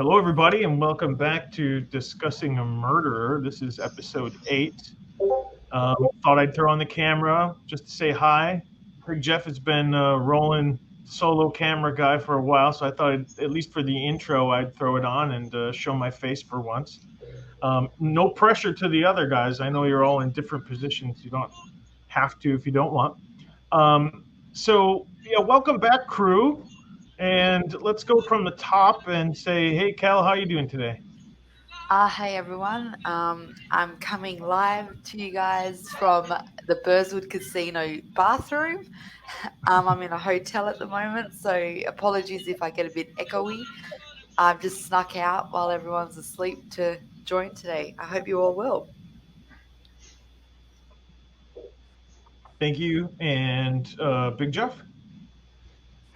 Hello, everybody, and welcome back to Discussing a Murderer. This is episode 8. Thought I'd throw on the camera just to say hi. Heard Jeff has been rolling solo camera guy for a while, so I thought at least for the intro I'd throw it on and show my face for once. No pressure to the other guys. I know you're all in different positions. You don't have to if you don't want. Welcome back, crew. And let's go from the top and say, hey, Cal, how are you doing today? Hey everyone, I'm coming live to you guys from the Burswood Casino bathroom. I'm in a hotel at the moment, so apologies if I get a bit echoey. I've just snuck out while everyone's asleep to join today. I hope you all will. Thank you. And Big Jeff?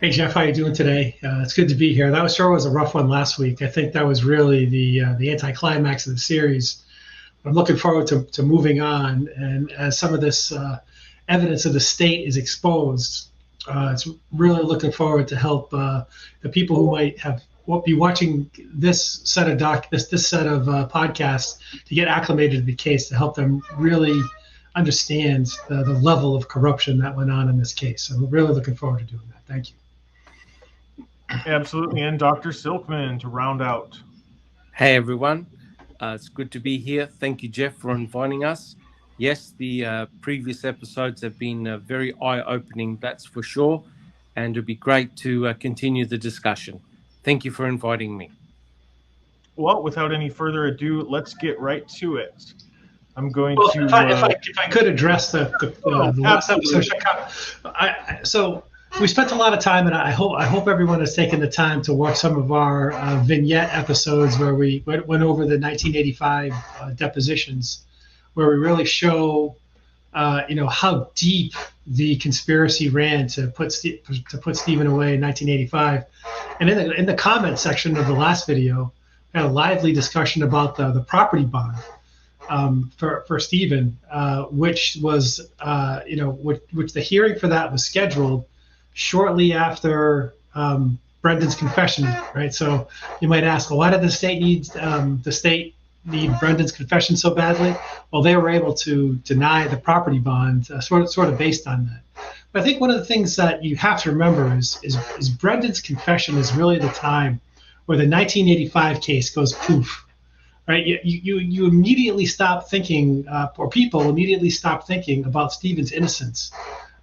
Hey Jeff, how you doing today? It's good to be here. That was a rough one last week. I think that was really the anticlimax of the series. I'm looking forward to moving on, and as some of this evidence of the state is exposed, it's really looking forward to help the people who be watching this set of podcasts to get acclimated to the case, to help them really understand the level of corruption that went on in this case. So I'm really looking forward to doing that. Thank you. Absolutely. And Dr. Silkman to round out. Hey, everyone. It's good to be here. Thank you, Jeff, for inviting us. Yes, the previous episodes have been very eye-opening, that's for sure. And it'll be great to continue the discussion. Thank you for inviting me. Well, without any further ado, let's get right to it. I'm going to... If I could address the last episode. So we spent a lot of time, and I hope everyone has taken the time to watch some of our vignette episodes where we went over the 1985 depositions, where we really show, how deep the conspiracy ran to put Stephen away in 1985. And in the comment section of the last video, we had a lively discussion about the property bond for Stephen, which was which the hearing for that was scheduled shortly after Brendan's confession, right? So you might ask, well, why did the state need Brendan's confession so badly? Well, they were able to deny the property bond, sort of based on that. But I think one of the things that you have to remember is Brendan's confession is really the time where the 1985 case goes poof, right? You immediately stop thinking, or people immediately stop thinking about Stephen's innocence.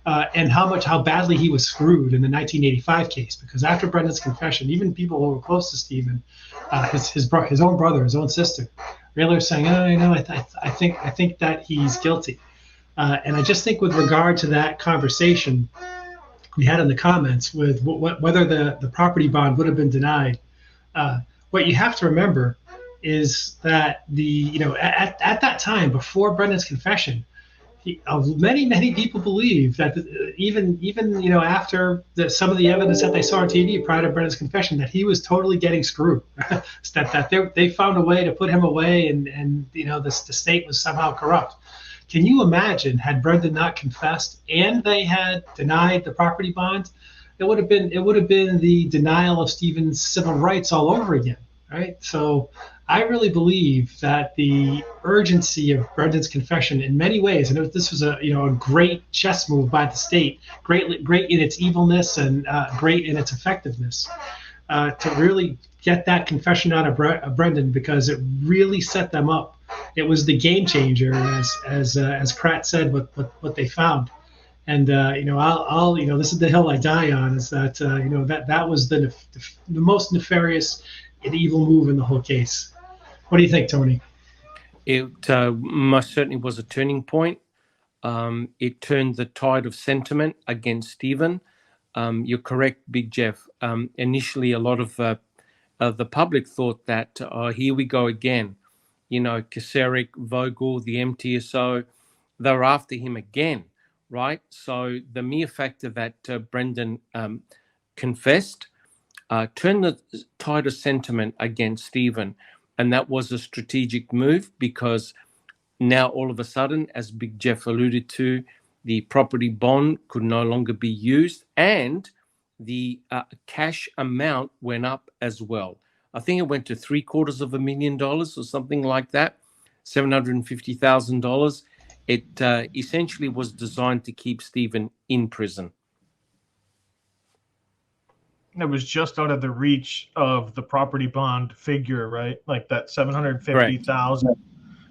And how badly he was screwed in the 1985 case, because after Brendan's confession, even people who were close to Stephen, his own brother, his own sister, really are saying, I think that he's guilty. And I just think with regard to that conversation we had in the comments with whether the property bond would have been denied, what you have to remember is that at that time before Brendan's confession, many people believe that even after some of the evidence that they saw on TV prior to Brendan's confession, that he was totally getting screwed. that they found a way to put him away, and the state was somehow corrupt. Can you imagine, had Brendan not confessed and they had denied the property bond, it would have been the denial of Stephen's civil rights all over again, right? So I really believe that the urgency of Brendan's confession, in many ways, and this was a great chess move by the state, great in its evilness and great in its effectiveness, to really get that confession out of Brendan, because it really set them up. It was the game changer, as Kratz said, what they found. And I'll this is the hill I die on, is that that was the most nefarious and evil move in the whole case. What do you think, Tony? It most certainly was a turning point. It turned the tide of sentiment against Stephen. You're correct, Big Jeff. Initially, a lot of the public thought that, here we go again. Kacerik, Vogel, the MTSO, they were after him again, right? So the mere fact that Brendan confessed turned the tide of sentiment against Stephen. And that was a strategic move, because now all of a sudden, as Big Jeff alluded to, the property bond could no longer be used, and the cash amount went up as well. I think it went to $750,000 or something like that, $750,000. It essentially was designed to keep Stephen in prison. It was just out of the reach of the property bond figure, right? Like that 750,000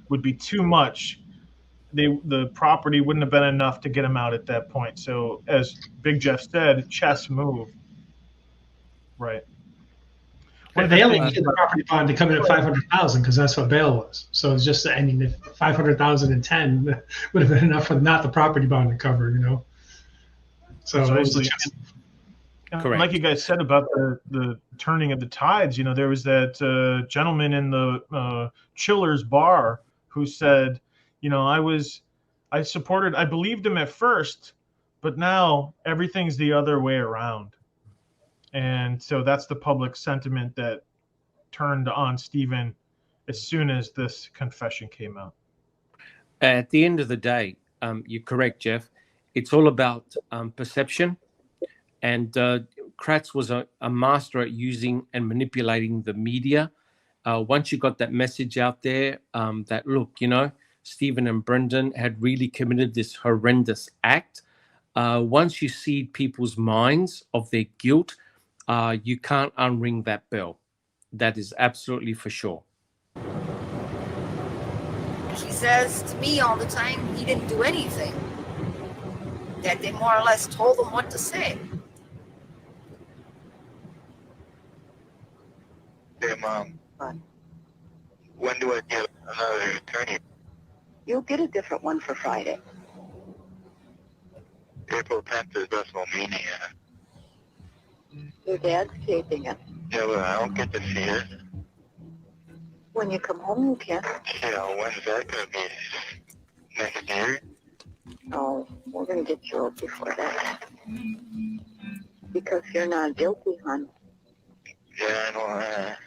would be too much. The property wouldn't have been enough to get him out at that point. So as Big Jeff said, chess move. Right. They only needed the property bond to come in at 500,000 because that's what bail was. So it's just, I mean, if 500,010 would have been enough for not the property bond to cover, you know. So it was correct. Like you guys said about the turning of the tides, you know, there was that gentleman in the Chiller's bar who said, you know, I believed him at first, but now everything's the other way around. And so that's the public sentiment that turned on Stephen as soon as this confession came out. At the end of the day, you're correct, Jeff. It's all about perception. And Kratz was a master at using and manipulating the media. Once you got that message out there, that, look, you know, Stephen and Brendan had really committed this horrendous act. Once you seed people's minds of their guilt, you can't unring that bell. That is absolutely for sure. He says to me all the time he didn't do anything. That they more or less told him what to say. Hey, Mom. What? When do I get another attorney? You'll get a different one for Friday. April 10th is WrestleMania. Your dad's taping it. Yeah, but I don't get to see it. When you come home, you can. Yeah, when's that going to be? Next year? Oh, we're going to get you out before that. Because you're not guilty, hon. Yeah, I know that.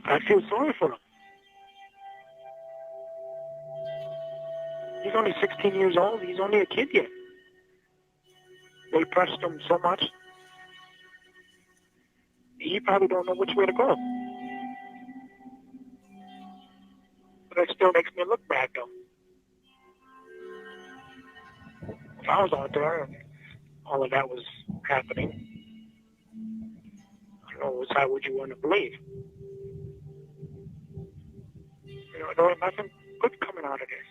I feel sorry for him. He's only 16 years old. He's only a kid yet. They pressed him so much. He probably don't know which way to go. But it still makes me look bad, though. If I was out there and all of that was happening, I don't know what side would you want to believe. You know, there was nothing good coming out of this.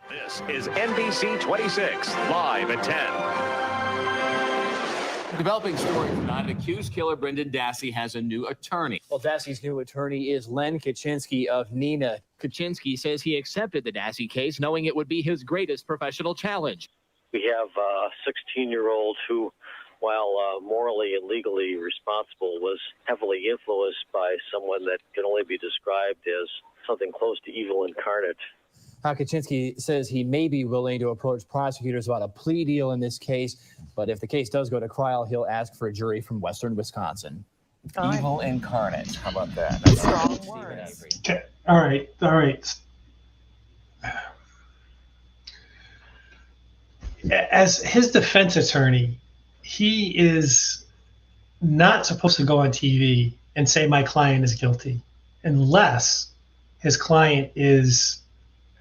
This is NBC 26, live at 10. Developing story tonight, accused killer Brendan Dassey has a new attorney. Well, Dassey's new attorney is Len Kaczynski of Neenah. Kaczynski says he accepted the Dassey case knowing it would be his greatest professional challenge. We have a 16-year-old who, while morally and legally responsible, was heavily influenced by someone that can only be described as something close to evil incarnate. Kaczynski says he may be willing to approach prosecutors about a plea deal in this case, but if the case does go to trial, he'll ask for a jury from Western Wisconsin. Evil incarnate. How about that? That's strong words. Okay. All right. As his defense attorney, he is not supposed to go on TV and say my client is guilty unless his client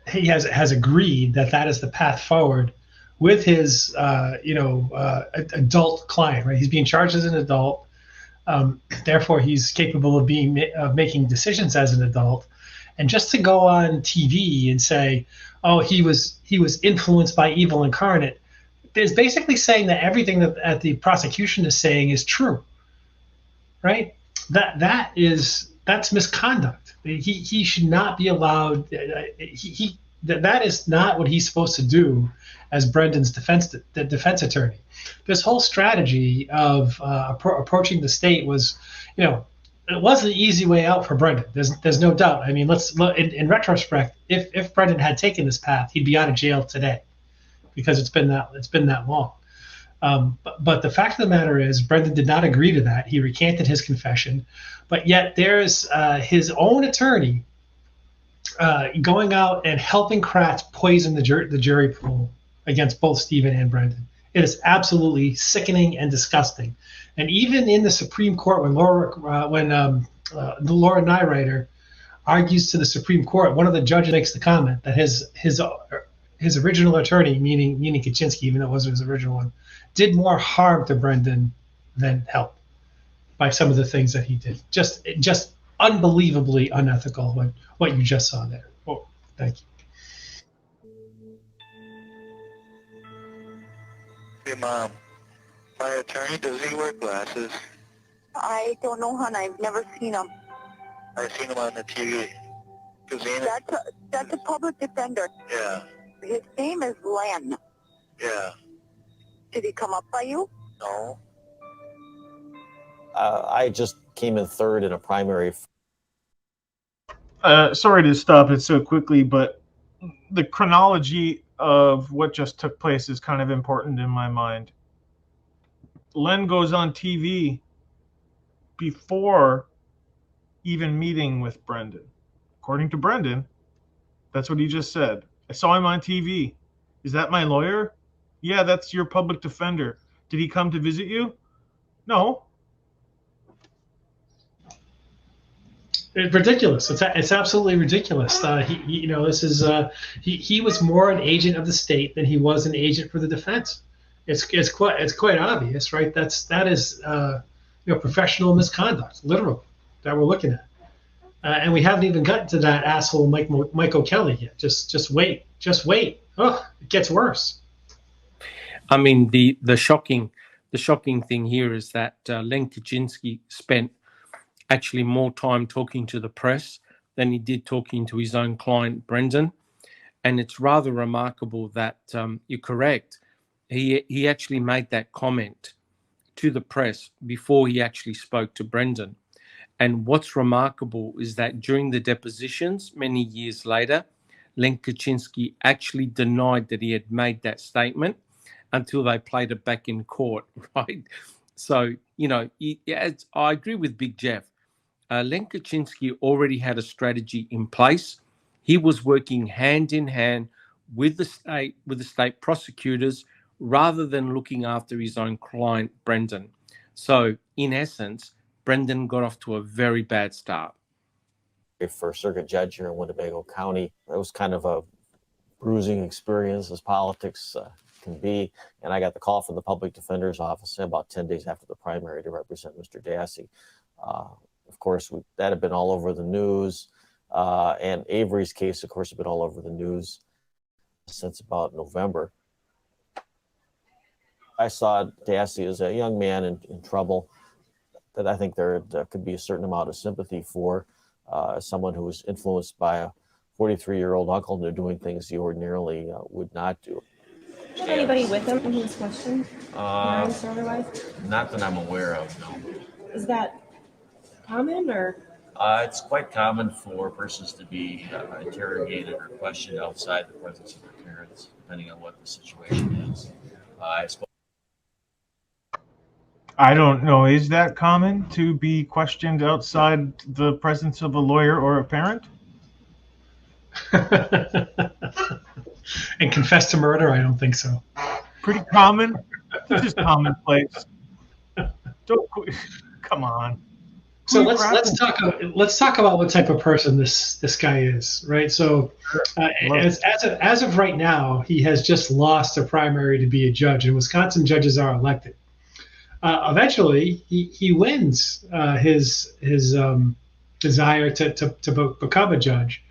has agreed that is the path forward with his adult client, right? He's being charged as an adult. Therefore, he's capable of making decisions as an adult. And just to go on TV and say, "Oh, he was influenced by evil incarnate," is basically saying that everything that the prosecution is saying is true, right? That's misconduct. He should not be allowed. That is not what he's supposed to do as Brendan's defense attorney. This whole strategy of approaching the state was, it wasn't an easy way out for Brendan. There's no doubt. I mean, let's look in retrospect. If Brendan had taken this path, he'd be out of jail today, because it's been that long. But the fact of the matter is, Brendan did not agree to that. He recanted his confession, but yet there's his own attorney going out and helping Kratz poison the jury pool against both Stephen and Brendan. It is absolutely sickening and disgusting. And even in the Supreme Court, when the Laura Nyrider argues to the Supreme Court, one of the judges makes the comment that his original attorney, meaning Kaczynski, even though it wasn't his original one, did more harm to Brendan than help by some of the things that he did. Just unbelievably unethical, what you just saw there. Oh, thank you. Hey, Mom. My attorney, does he wear glasses? I don't know, hon. I've never seen him. I've seen him on the TV. That's a public defender. Yeah. His name is Len. Yeah. Did he come up by you? No. I just came in third in a primary. Sorry to stop it so quickly, but the chronology of what just took place is kind of important in my mind. Len goes on TV before even meeting with Brendan. According to Brendan, that's what he just said. I saw him on TV. Is that my lawyer? Yeah, that's your public defender. Did he come to visit you? No. It's ridiculous. It's absolutely ridiculous. He was more an agent of the state than he was an agent for the defense. It's quite obvious, right? That is professional misconduct, literally, that we're looking at. And we haven't even gotten to that asshole Mike O'Kelly yet. Just wait. Oh, it gets worse. I mean, the shocking thing here is that Len Kaczynski spent actually more time talking to the press than he did talking to his own client, Brendan. And it's rather remarkable that you're correct. He actually made that comment to the press before he actually spoke to Brendan. And what's remarkable is that during the depositions, many years later, Len Kaczynski actually denied that he had made that statement until they played it back in court, right? So, I agree with Big Jeff. Len Kaczynski already had a strategy in place. He was working hand in hand with the state prosecutors rather than looking after his own client, Brendan. So, in essence, Brendan got off to a very bad start. For circuit judge here in Winnebago County, it was kind of a bruising experience, as politics can be. And I got the call from the public defender's office about 10 days after the primary to represent Mr. Dassey. Of course, that had been all over the news. And Avery's case, of course, had been all over the news since about November. I saw Dassey as a young man in trouble that I think there could be a certain amount of sympathy for, someone who was influenced by a 43-year-old uncle into doing things he ordinarily would not do. Do you have anybody with him when he was questioned? Parents or otherwise? Not that I'm aware of, no. Is that common or? It's quite common for persons to be interrogated or questioned outside the presence of their parents, depending on what the situation is. I don't know. Is that common to be questioned outside the presence of a lawyer or a parent? And confess to murder? I don't think so. Pretty common. It's just commonplace. Come on. So let's talk about what type of person this guy is, right? So as of right now, he has just lost a primary to be a judge, and Wisconsin judges are elected. Eventually, he wins his desire to become a judge.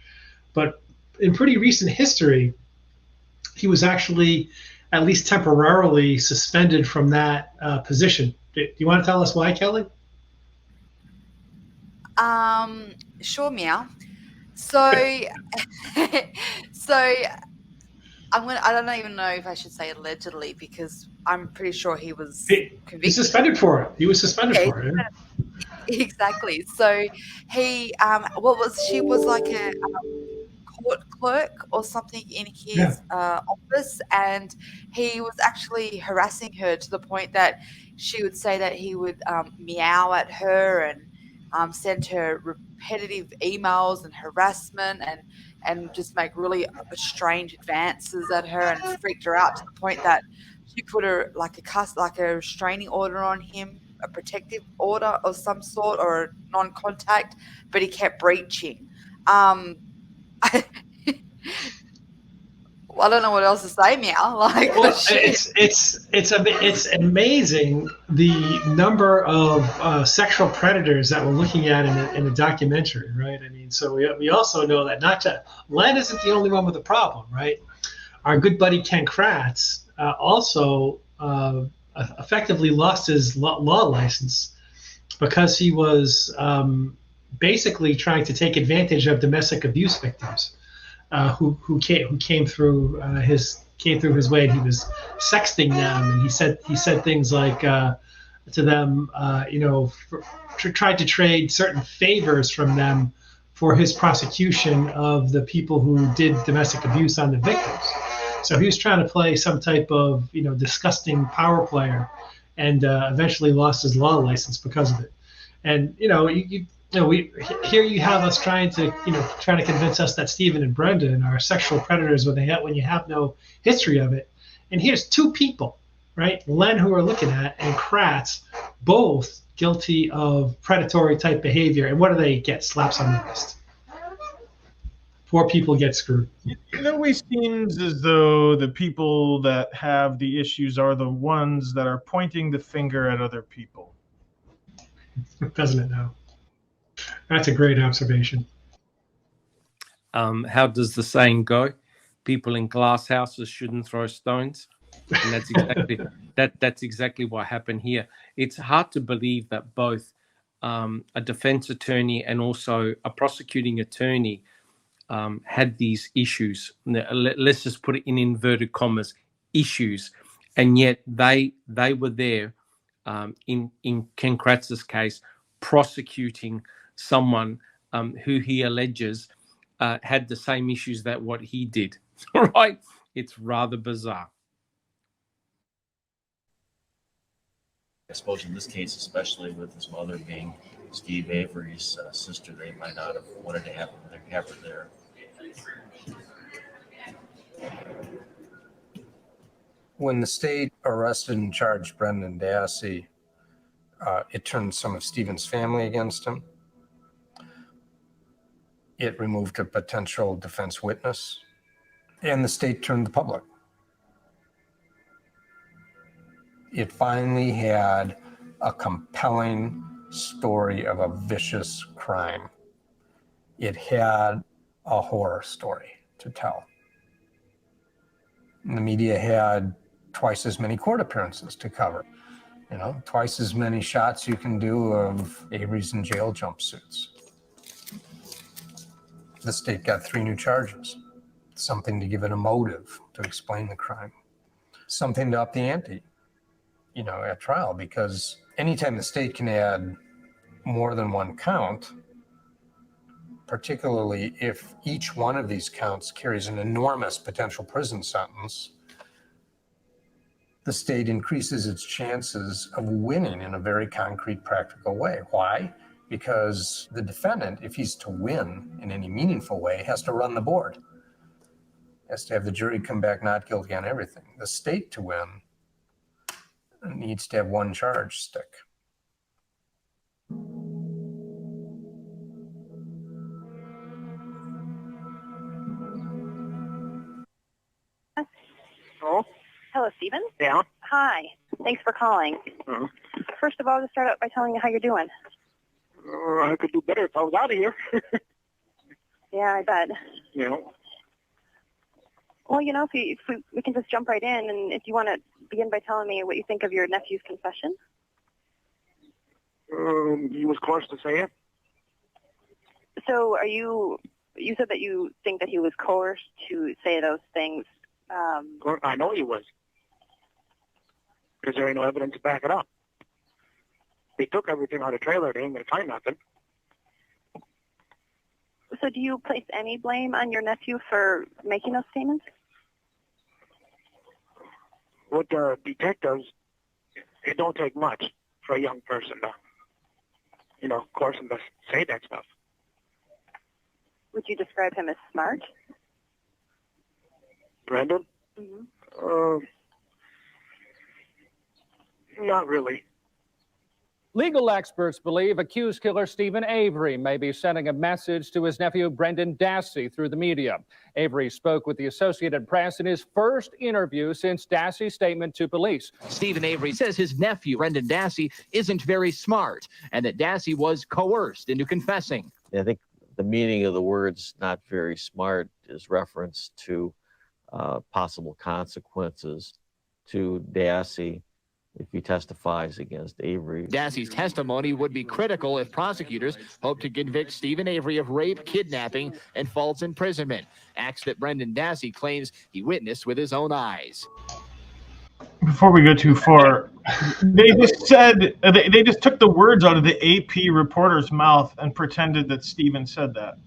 But in pretty recent history, he was actually at least temporarily suspended from that position. Do you want to tell us why, Kelly? Sure, Meow. So, so I don't even know if I should say allegedly, because I'm pretty sure he was convicted. He's suspended for it. He was suspended for it. Yeah. Exactly. So he, she was like a court clerk or something in his office, and he was actually harassing her to the point that she would say that he would meow at her and send her repetitive emails and harassment and just make really strange advances at her and freaked her out to the point that she put her like a restraining order on him, a protective order of some sort, or a non-contact, but he kept breaching. I don't know what else to say, Meow. Like, well, it's amazing the number of sexual predators that we're looking at in the documentary, right? I mean, so we also know that Len isn't the only one with a problem, right? Our good buddy Ken Kratz also effectively lost his law license because he was basically trying to take advantage of domestic abuse victims. Who came through his way, and he was sexting them, and he said things like to them, tried to trade certain favors from them for his prosecution of the people who did domestic abuse on the victims. So he was trying to play some type of disgusting power player, and eventually lost his law license because of it. And here you have us trying to convince us that Stephen and Brendan are sexual predators when you have no history of it. And here's two people, right? Len, who we're looking at, and Kratz, both guilty of predatory type behavior. And what do they get? Slaps on the wrist. Poor people get screwed. It always seems as though the people that have the issues are the ones that are pointing the finger at other people. Doesn't it now? That's a great observation. How does the saying go? People in glass houses shouldn't throw stones. And that's exactly what happened here. It's hard to believe that both a defense attorney and also a prosecuting attorney had these issues. Let's just put it in inverted commas, issues, and yet they were there in Ken Kratz's case, prosecuting someone who he alleges had the same issues that what he did. Right? It's rather bizarre. I suppose in this case, especially with his mother being Steve Avery's sister, they might not have wanted to have her there. When the state arrested and charged Brendan Dassey, it turned some of Stephen's family against him. It removed a potential defense witness, and the state turned the public. It finally had a compelling story of a vicious crime. It had a horror story to tell. And the media had twice as many court appearances to cover. Twice as many shots you can do of Avery's in jail jumpsuits. The state got 3 new charges, something to give it a motive to explain the crime, something to up the ante, at trial, because anytime the state can add more than one count, particularly if each one of these counts carries an enormous potential prison sentence, the state increases its chances of winning in a very concrete, practical way. Why? Because the defendant, if he's to win in any meaningful way, has to run the board. Has to have the jury come back not guilty on everything. The state to win needs to have one charge stick. Hello? Hello, Stephen? Yeah? Hi. Thanks for calling. Mm-hmm. first of all, just start out by telling me how you're doing. I could do better if I was out of here. Yeah, I bet. You know. Well, you know, if we can just jump right in, and if you want to begin by telling me what you think of your nephew's confession. He was coerced to say it. So you said that you think that he was coerced to say those things. I know he was. Because there ain't no evidence to back it up. They took everything out of the trailer. They ain't going to find nothing. So do you place any blame on your nephew for making those statements? With the detectives, it don't take much for a young person to, coerce him to say that stuff. Would you describe him as smart? Brendan? Mm-hmm. Not really. Legal experts believe accused killer Stephen Avery may be sending a message to his nephew Brendan Dassey through the media. Avery spoke with the Associated Press in his first interview since Dassey's statement to police. Stephen Avery says his nephew, Brendan Dassey, isn't very smart and that Dassey was coerced into confessing. I think the meaning of the words "not very smart" is reference to possible consequences to Dassey if he testifies against Avery. Dassey's testimony would be critical if prosecutors hope to convict Stephen Avery of rape, kidnapping, and false imprisonment, acts that Brendan Dassey claims he witnessed with his own eyes. Before we go too far, they just said, they just took the words out of the AP reporter's mouth and pretended that Stephen said that.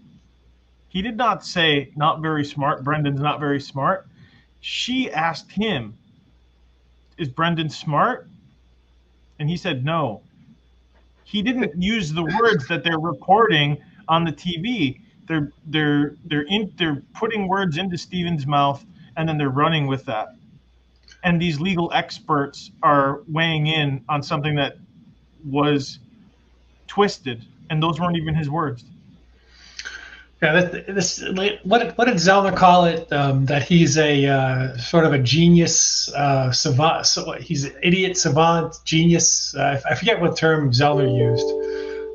He did not say, not very smart, Brendan's not very smart. She asked him, is Brendan smart? And he said no. He didn't use the words that they're reporting on the TV. They're putting words into Stephen's mouth and then they're running with that. And these legal experts are weighing in on something that was twisted, and those weren't even his words. Yeah, what did Zellner call it? That he's a sort of a genius savant. So he's an idiot savant, genius. I forget what term Zellner used,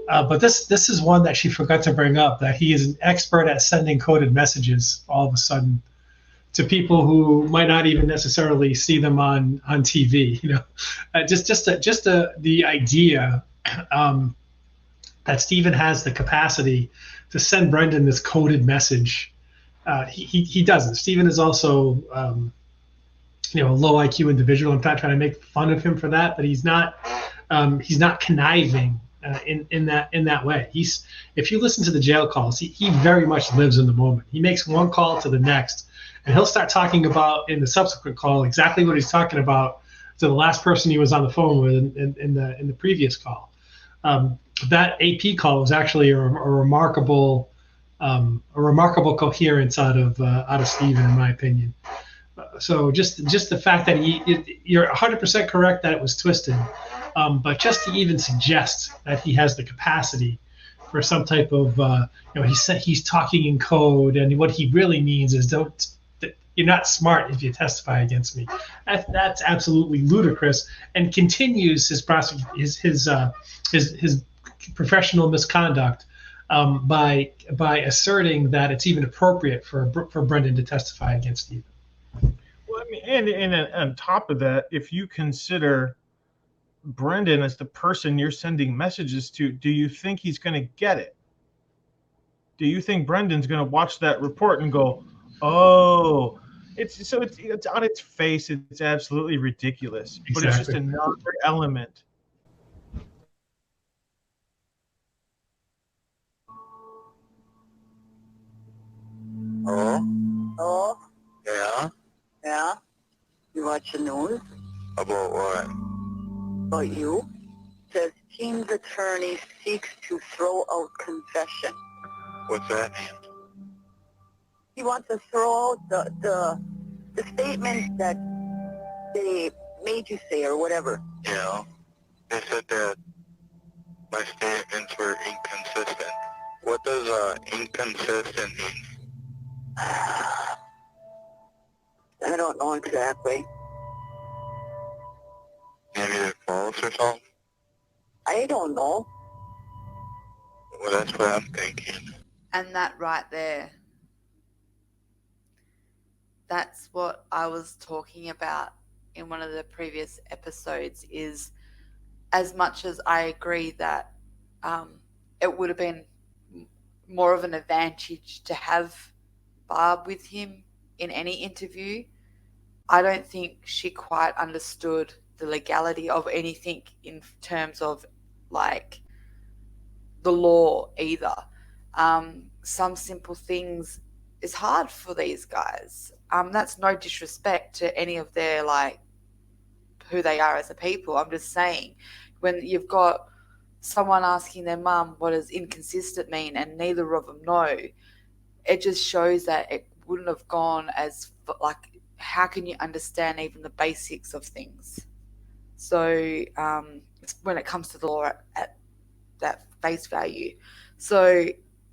but this is one that she forgot to bring up. That he is an expert at sending coded messages all of a sudden to people who might not even necessarily see them on TV. The idea that Stephen has the capacity to send Brendan this coded message. He doesn't. Stephen is also, a low IQ individual. I'm not trying to make fun of him for that, but he's not conniving in that way. If you listen to the jail calls, he very much lives in the moment. He makes one call to the next, and he'll start talking about in the subsequent call exactly what he's talking about to the last person he was on the phone with in the previous call. That AP call was actually a remarkable coherence out of Stephen, in my opinion. So just the fact that you're 100% correct that it was twisted, but just to even suggest that he has the capacity for some type of he's talking in code, and what he really means is you're not smart if you testify against me. That's absolutely ludicrous, and continues his professional misconduct by asserting that it's even appropriate for Brendan to testify against Stephen. Well, I mean, and on top of that, if you consider Brendan as the person you're sending messages to, do you think he's going to get it? Do you think Brendan's going to watch that report and go, "Oh"? It's on its face. It's absolutely ridiculous, exactly. But it's just another element. Oh? Yeah? Yeah? You watch the news? About what? About you? Says team's attorney seeks to throw out confession. What's that mean? He wants to throw out the statement that they made you say or whatever. Yeah. They said that my statements were inconsistent. What does inconsistent mean? I don't know exactly. Maybe they're false or something? I don't know. Well, that's what I'm thinking. And that right there, that's what I was talking about in one of the previous episodes, is as much as I agree that it would have been more of an advantage to have Barb with him in any interview, I don't think she quite understood the legality of anything in terms of like the law either. Some simple things is hard for these guys. That's no disrespect to any of their like who they are as a people. I'm just saying, when you've got someone asking their mum what does inconsistent mean and neither of them know, it just shows that it wouldn't have gone as like, how can you understand even the basics of things? So when it comes to the law at that face value. So,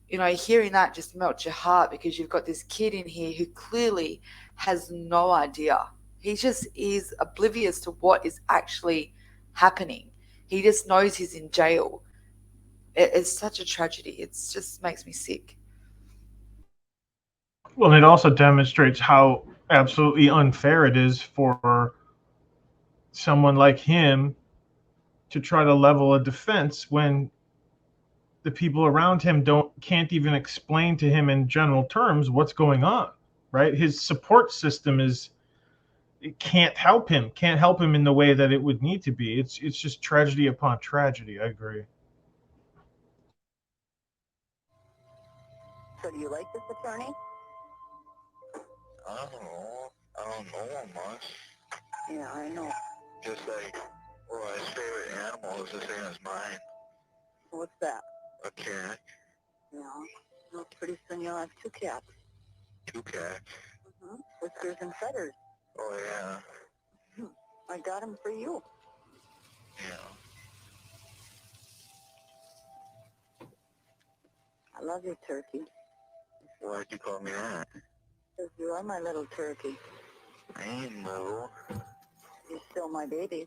you know, hearing that just melts your heart, because you've got this kid in here who clearly has no idea. He just is oblivious to what is actually happening. He just knows he's in jail. It's such a tragedy. It just makes me sick. Well, it also demonstrates how absolutely unfair it is for someone like him to try to level a defense when the people around him can't even explain to him in general terms what's going on, right? His support system can't help him in the way that it would need to be. It's just tragedy upon tragedy. I agree. So do you like this attorney? I don't know much. Yeah, I know. Just like, well, his favorite animal is the same as mine. What's that? A cat. Yeah. Well, pretty soon you'll have 2 cats. 2 cats. Mm-hmm. Whiskers and feathers. Oh, yeah. I got them for you. Yeah. I love you, turkey. Why'd you call me that? Because you are my little turkey. I ain't little. You're still my baby.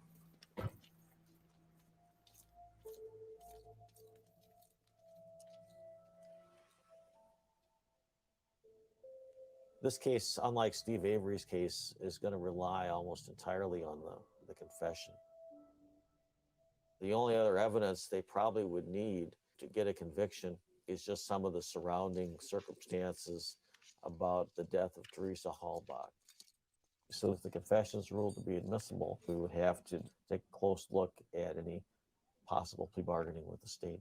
This case, unlike Steve Avery's case, is going to rely almost entirely on the confession. The only other evidence they probably would need to get a conviction is just some of the surrounding circumstances about the death of Teresa Hallbach. So if the confession is ruled to be admissible, we would have to take a close look at any possible plea bargaining with the state.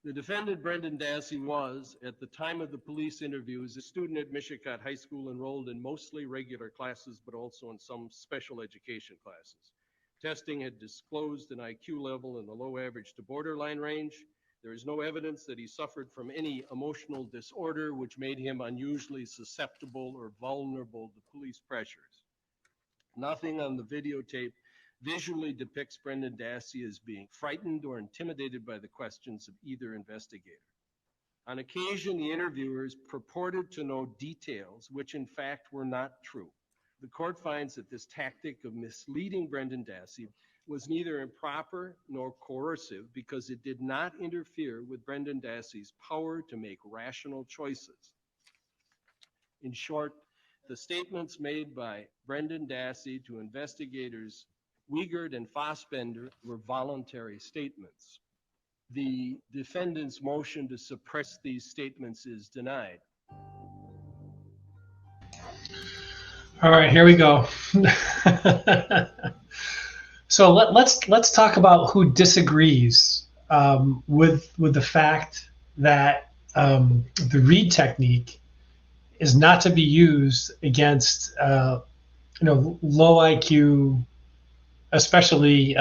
The defendant, Brendan Dassey, was, at the time of the police interviews, a student at Michigan High School enrolled in mostly regular classes, but also in some special education classes. Testing had disclosed an IQ level in the low average to borderline range. There is no evidence that he suffered from any emotional disorder which made him unusually susceptible or vulnerable to police pressures. Nothing on the videotape visually depicts Brendan Dassey as being frightened or intimidated by the questions of either investigator. On occasion, the interviewers purported to know details which in fact were not true. The court finds that this tactic of misleading Brendan Dassey was neither improper nor coercive because it did not interfere with Brendan Dassey's power to make rational choices. In short, the statements made by Brendan Dassey to investigators Wiegert and Fassbender were voluntary statements. The defendant's motion to suppress these statements is denied. All right, here we go. So let's talk about who disagrees with the fact that the read technique is not to be used against low IQ, especially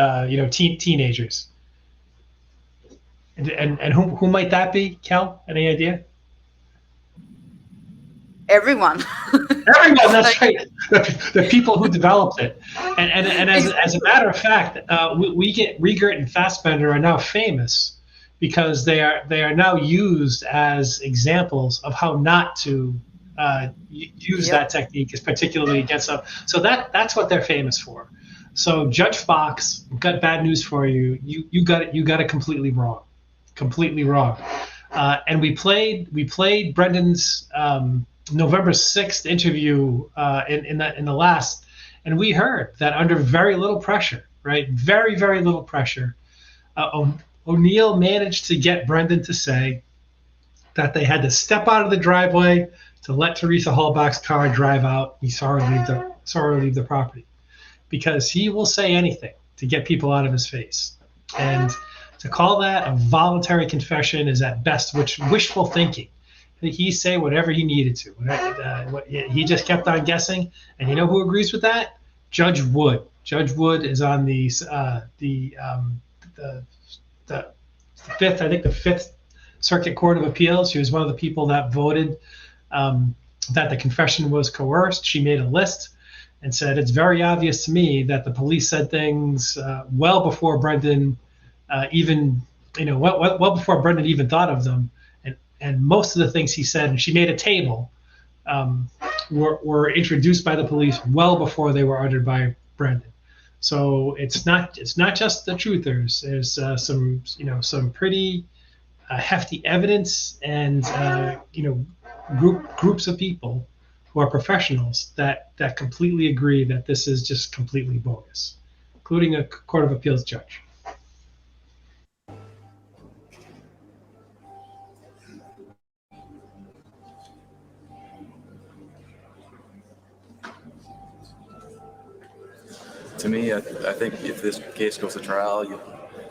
teenagers. And who might that be, Cal? Any idea? Everyone. Everyone, that's right. The people who developed it. And as a matter of fact, Wiegert and Fassbender are now famous because they are now used as examples of how not to use that technique, is particularly against them. So that's what they're famous for. So Judge Fox, got bad news for you. You got it completely wrong, and we played Brendan's November 6th interview in the last, and we heard that under very little pressure, right? Very, very little pressure, O'Neill managed to get Brendan to say that they had to step out of the driveway to let Teresa Hallbach's car drive out. He saw her leave the property, because he will say anything to get people out of his face. And to call that a voluntary confession is at best wishful thinking. He say whatever he needed to. He just kept on guessing. And you know who agrees with that? Judge Wood. Judge Wood is on the fifth, I think the Fifth Circuit Court of Appeals. She was one of the people that voted that the confession was coerced. She made a list and said, it's very obvious to me that the police said things well before Brendan well before Brendan even thought of them. And most of the things he said, and she made a table, were introduced by the police well before they were uttered by Brendan. So it's not just the truthers. There's some pretty hefty evidence and groups of people who are professionals that completely agree that this is just completely bogus, including a Court of Appeals judge. To me, I think if this case goes to trial, you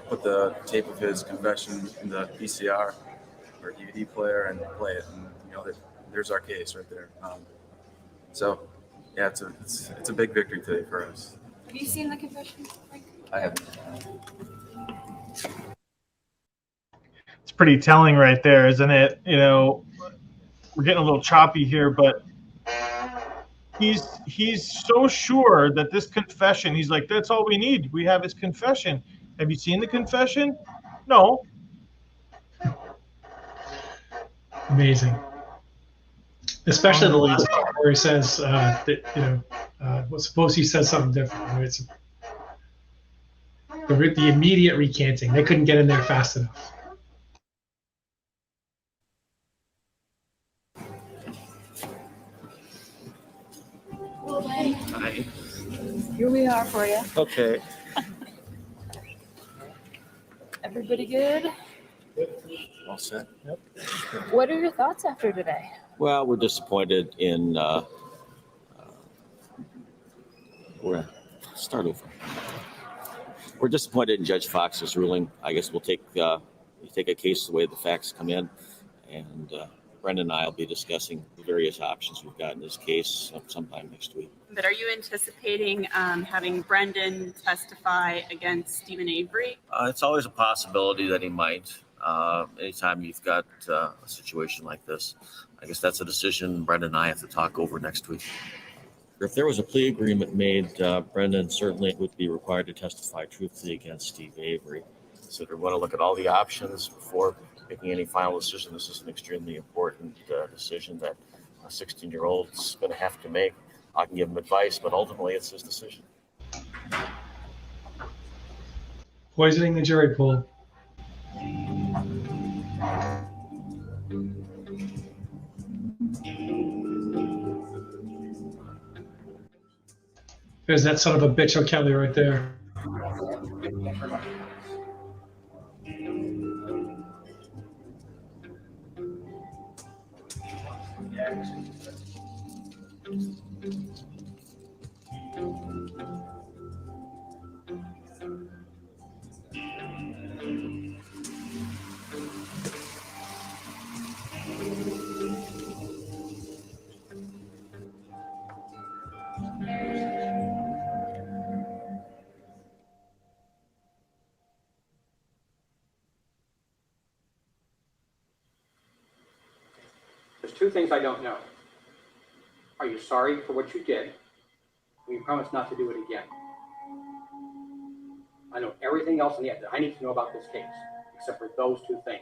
put the tape of his confession in the PCR or DVD player and play it, and there's our case right there. So, yeah, it's a big victory today for us. Have you seen the confession, Frank? I haven't. It's pretty telling right there, isn't it? We're getting a little choppy here, but he's so sure that this confession, he's like, that's all we need. We have his confession. Have you seen the confession? No. Amazing. Especially the last part where he says suppose he says something different. Right? It's the immediate recanting. They couldn't get in there fast enough. Hi. Here we are for you. Okay. Everybody good? All set. Yep. What are your thoughts after today? Well, we're disappointed in. Start over. We're disappointed in Judge Fox's ruling. I guess we'll take a case the way the facts come in, and Brendan and I will be discussing the various options we've got in this case sometime next week. But are you anticipating having Brendan testify against Stephen Avery? It's always a possibility that he might. Anytime you've got a situation like this, I guess that's a decision Brendan and I have to talk over next week. If there was a plea agreement made, Brendan certainly would be required to testify truthfully against Steve Avery. So we want to look at all the options before making any final decision. This is an extremely important decision that a 16-year-old is going to have to make. I can give him advice, but ultimately it's his decision. Poisoning the jury pool. There's that son of a bitch O'Kelly right there. There's two things I don't know. Are you sorry for what you did? And you promise not to do it again. I know everything else in the end that I need to know about this case, except for those two things.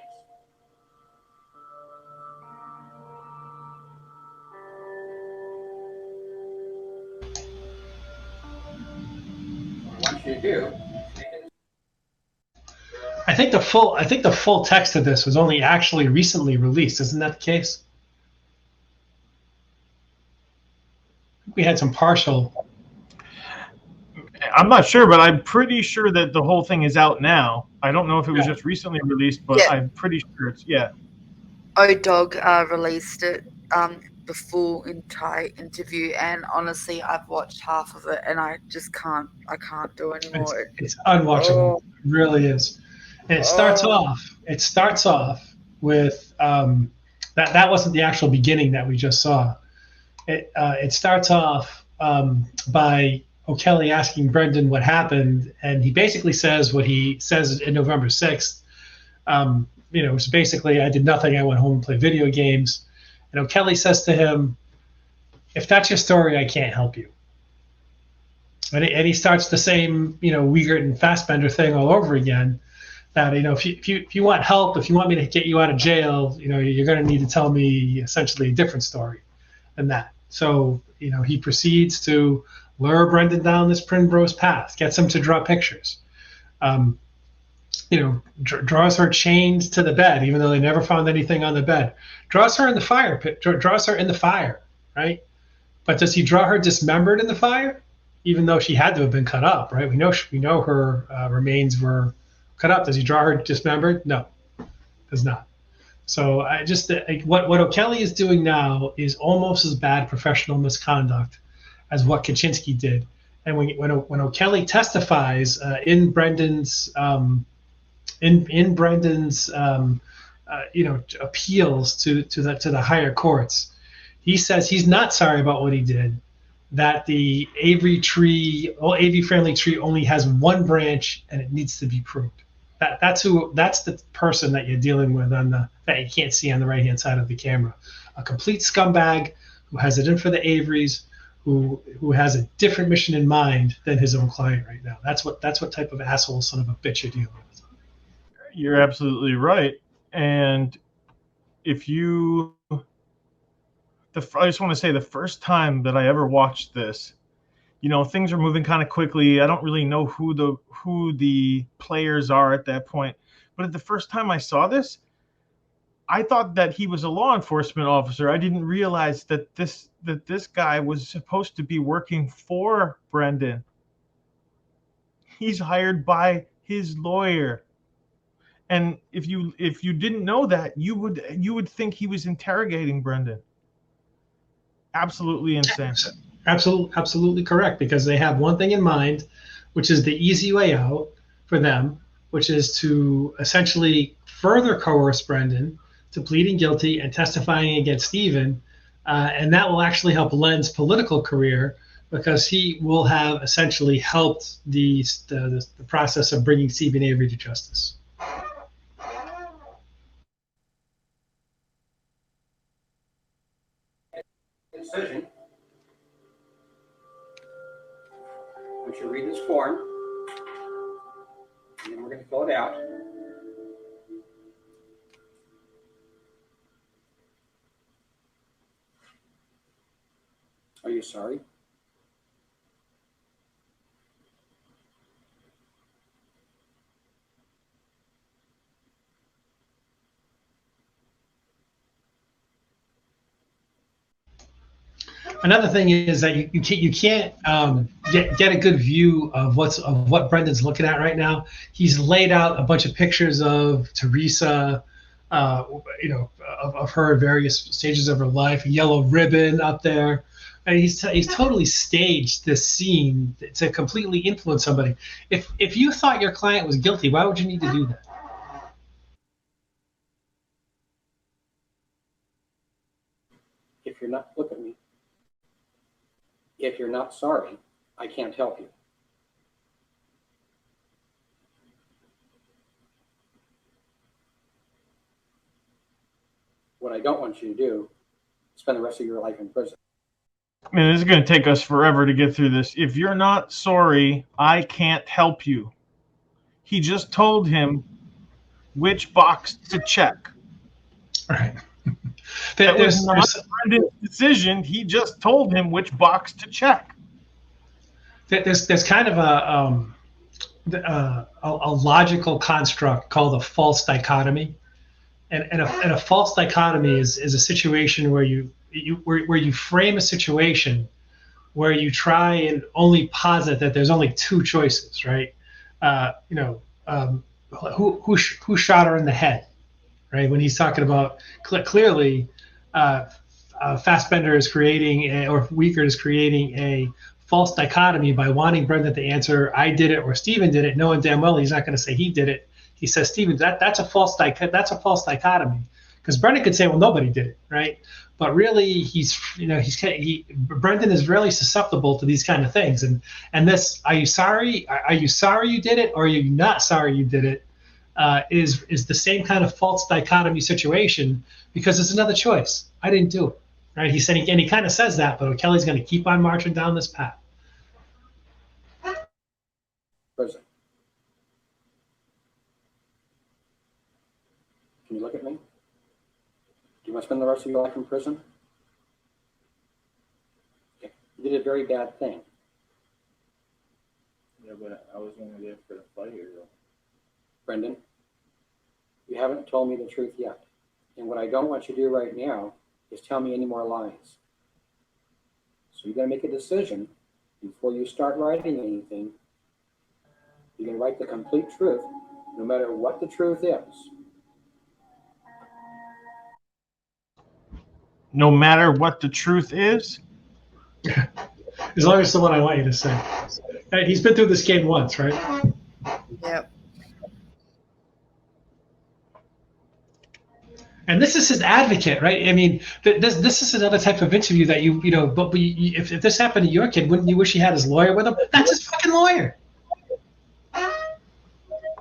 do. I think the full text of this was only actually recently released. Isn't that the case? We had some partial. I'm not sure, but I'm pretty sure that the whole thing is out now. I don't know if it was just recently released, but I'm pretty sure it's O-Dog released it, the full entire interview, and honestly, I've watched half of it, and I just can't do anymore. It's unwatchable. It really is. And it starts off with that wasn't the actual beginning that we just saw. It starts off by O'Kelly asking Brendan what happened, and he basically says what he says in November 6th. It's basically, I did nothing. I went home and played video games. And O'Kelly says to him, if that's your story, I can't help you. And he starts the same, Wiegert and Fassbender thing all over again. That, if you want help, if you want me to get you out of jail, you're going to need to tell me essentially a different story than that. So, he proceeds to lure Brendan down this Primrose path, gets him to draw pictures. Draws her chained to the bed, even though they never found anything on the bed. Draws her in the fire pit. Draws her in the fire, right? But does he draw her dismembered in the fire, even though she had to have been cut up, right? We know her remains were cut up. Does he draw her dismembered? No, does not. So what O'Kelly is doing now is almost as bad professional misconduct as what Kaczynski did. And when O'Kelly testifies in Brendan's appeals to the higher courts, he says he's not sorry about what he did. That the Avery family tree only has one branch and it needs to be pruned. That's the person that you're dealing with that you can't see on the right hand side of the camera. A complete scumbag who has it in for the Averys, who has a different mission in mind than his own client right now. That's what type of asshole son of a bitch you're dealing with. You're absolutely right. And I just want to say the first time that I ever watched this, things are moving kind of quickly. I don't really know who the players are at that point. But the first time I saw this, I thought that he was a law enforcement officer. I didn't realize that this guy was supposed to be working for Brendan. He's hired by his lawyer. And if you didn't know that, you would think he was interrogating Brendan. Absolutely insane. Absolutely correct, because they have one thing in mind, which is the easy way out for them, which is to essentially further coerce Brendan to pleading guilty and testifying against Stephen, and that will actually help Len's political career, because he will have essentially helped the process of bringing Stephen Avery to justice. Decision. We should read this form, and then we're going to fill it out. Are you sorry? Another thing is that you can't get a good view of what Brendan's looking at right now. He's laid out a bunch of pictures of Teresa, of her at various stages of her life, a yellow ribbon up there. And he's totally staged this scene to completely influence somebody. If you thought your client was guilty, why would you need to do that? If you're not, look at me. If you're not sorry, I can't help you. What I don't want you to do is spend the rest of your life in prison. I mean, this is going to take us forever to get through this. If you're not sorry, I can't help you. He just told him which box to check. All right. That was not Brendan's decision. He just told him which box to check. There's kind of a logical construct called a false dichotomy. And a false dichotomy is a situation where you frame a situation where you try and only posit that there's only two choices, right? Who shot her in the head, right? When he's talking about clearly, Fassbender is creating, or Weaker is creating a false dichotomy by wanting Brendan to answer, I did it or Stephen did it, knowing damn well he's not going to say he did it. He says, Stephen, that's a false dichotomy, because Brendan could say, well, nobody did it, right? But really, Brendan is really susceptible to these kind of things. And this, are you sorry? Are you sorry you did it, or are you not sorry you did it? Is the same kind of false dichotomy situation, because it's another choice. I didn't do it, right? He said, and he kind of says that, but O'Kelly's going to keep on marching down this path. President, can you look at me? Do you want to spend the rest of your life in prison? Okay. You did a very bad thing. Yeah, but I was only there for the fire, though. Brendan, you haven't told me the truth yet. And what I don't want you to do right now is tell me any more lies. So you got to make a decision before you start writing anything. You're going to write the complete truth, no matter what the truth is. No matter what the truth is? As long as it's the one I want you to say. He's been through this game once, right? Yep. And this is his advocate, right? I mean, this is another type of interview that if this happened to your kid, wouldn't you wish he had his lawyer with him? That's his fucking lawyer.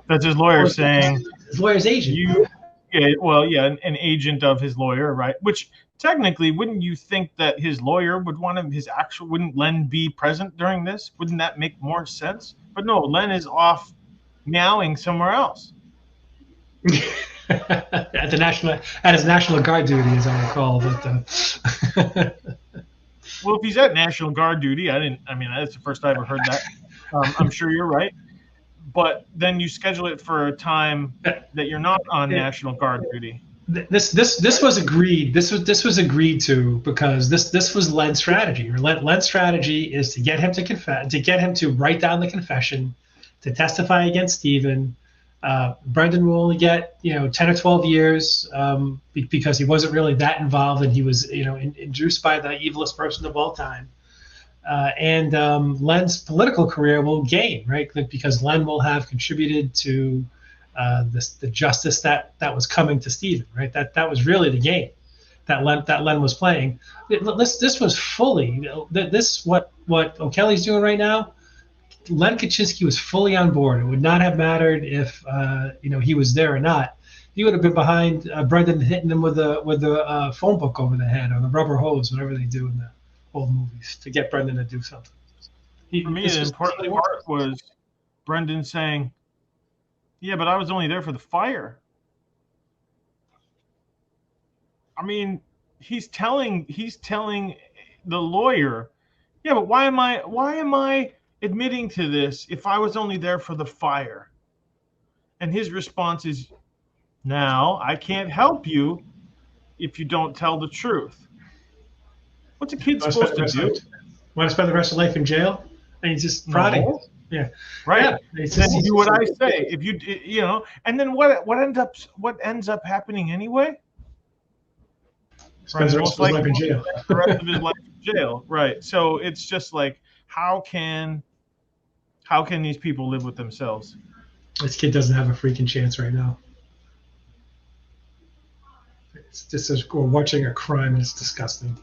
That's his lawyer saying. His lawyer's agent. An agent of his lawyer, right? Which technically, wouldn't you think that his lawyer would want him, wouldn't Len be present during this? Wouldn't that make more sense? But no, Len is off meowing somewhere else. At his National Guard duty, as I recall. But well, if he's at National Guard duty, that's the first time I ever heard that. I'm sure you're right. But then you schedule it for a time that you're not on National Guard duty. This was agreed. This was agreed to because this was Len's strategy. Len's strategy is to get him to confess, to get him to write down the confession, to testify against Stephen. Brendan will only get 10 or 12 years because he wasn't really that involved, and he was induced by the evilest person of all time. And Len's political career will gain, right? Because Len will have contributed to the justice that was coming to Stephen, right? That was really the game that Len was playing. This was fully what O'Kelly's doing right now. Len Kaczynski was fully on board. It would not have mattered if he was there or not. He would have been behind Brendan, hitting him with a phone book over the head or the rubber hose, whatever they do in the old movies, to get Brendan to do something. For me, the important part was Brendan saying, "Yeah, but I was only there for the fire." I mean, he's telling the lawyer, "Yeah, but why am I admitting to this if I was only there for the fire?" And his response is, "Now I can't help you if you don't tell the truth." What's a kid supposed to do? Want to spend the rest of life in jail? And he's just prodding. No. Yeah, right. Yeah. Then do what I say. If and then what ends up happening anyway? Spends the rest of his life in jail. The rest of his life in jail, right? So it's just like, how can these people live with themselves? This kid doesn't have a freaking chance right now. It's just as we're watching a crime, and it's disgusting.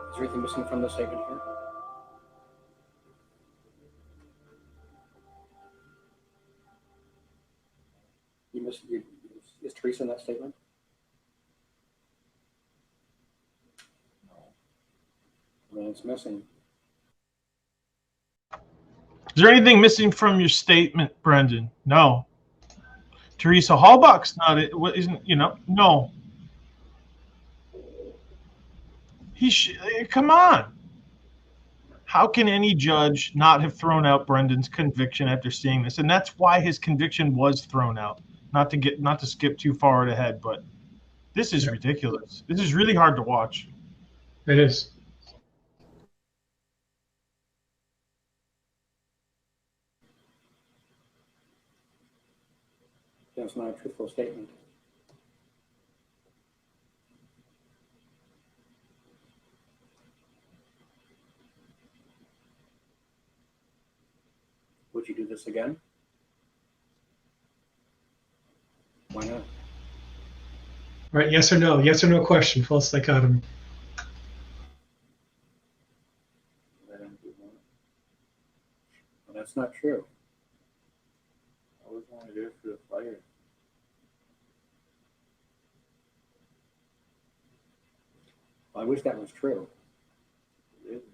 Is there anything missing from the statement here? Is Teresa in that statement? No. Then it's missing. Is there anything missing from your statement, Brendan? No. Teresa Hallbach's not it. What isn't? No. Come on. How can any judge not have thrown out Brendan's conviction after seeing this? And that's why his conviction was thrown out. Not to skip too far ahead, but this is ridiculous. This is really hard to watch. It is. That's not a truthful statement. Would you do this again? Why not? Right, yes or no? Yes or no question, false dichotomy. Well, that's not true. I was only there for the fire. I wish that was true. It isn't.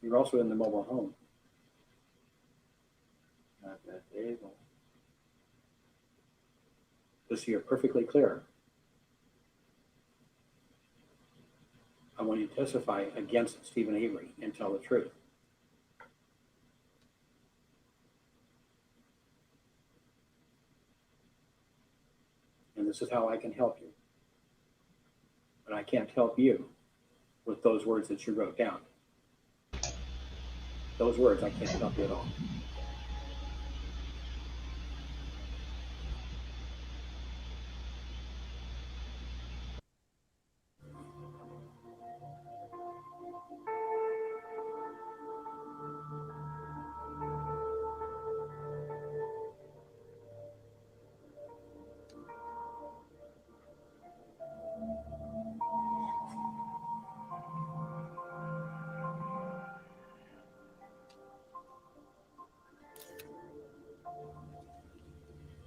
You're also in the mobile home. Not that day, though. Just so you're perfectly clear, I want you to testify against Stephen Avery and tell the truth. And this is how I can help you. But I can't help you with those words that you wrote down. Those words, I can't help you at all.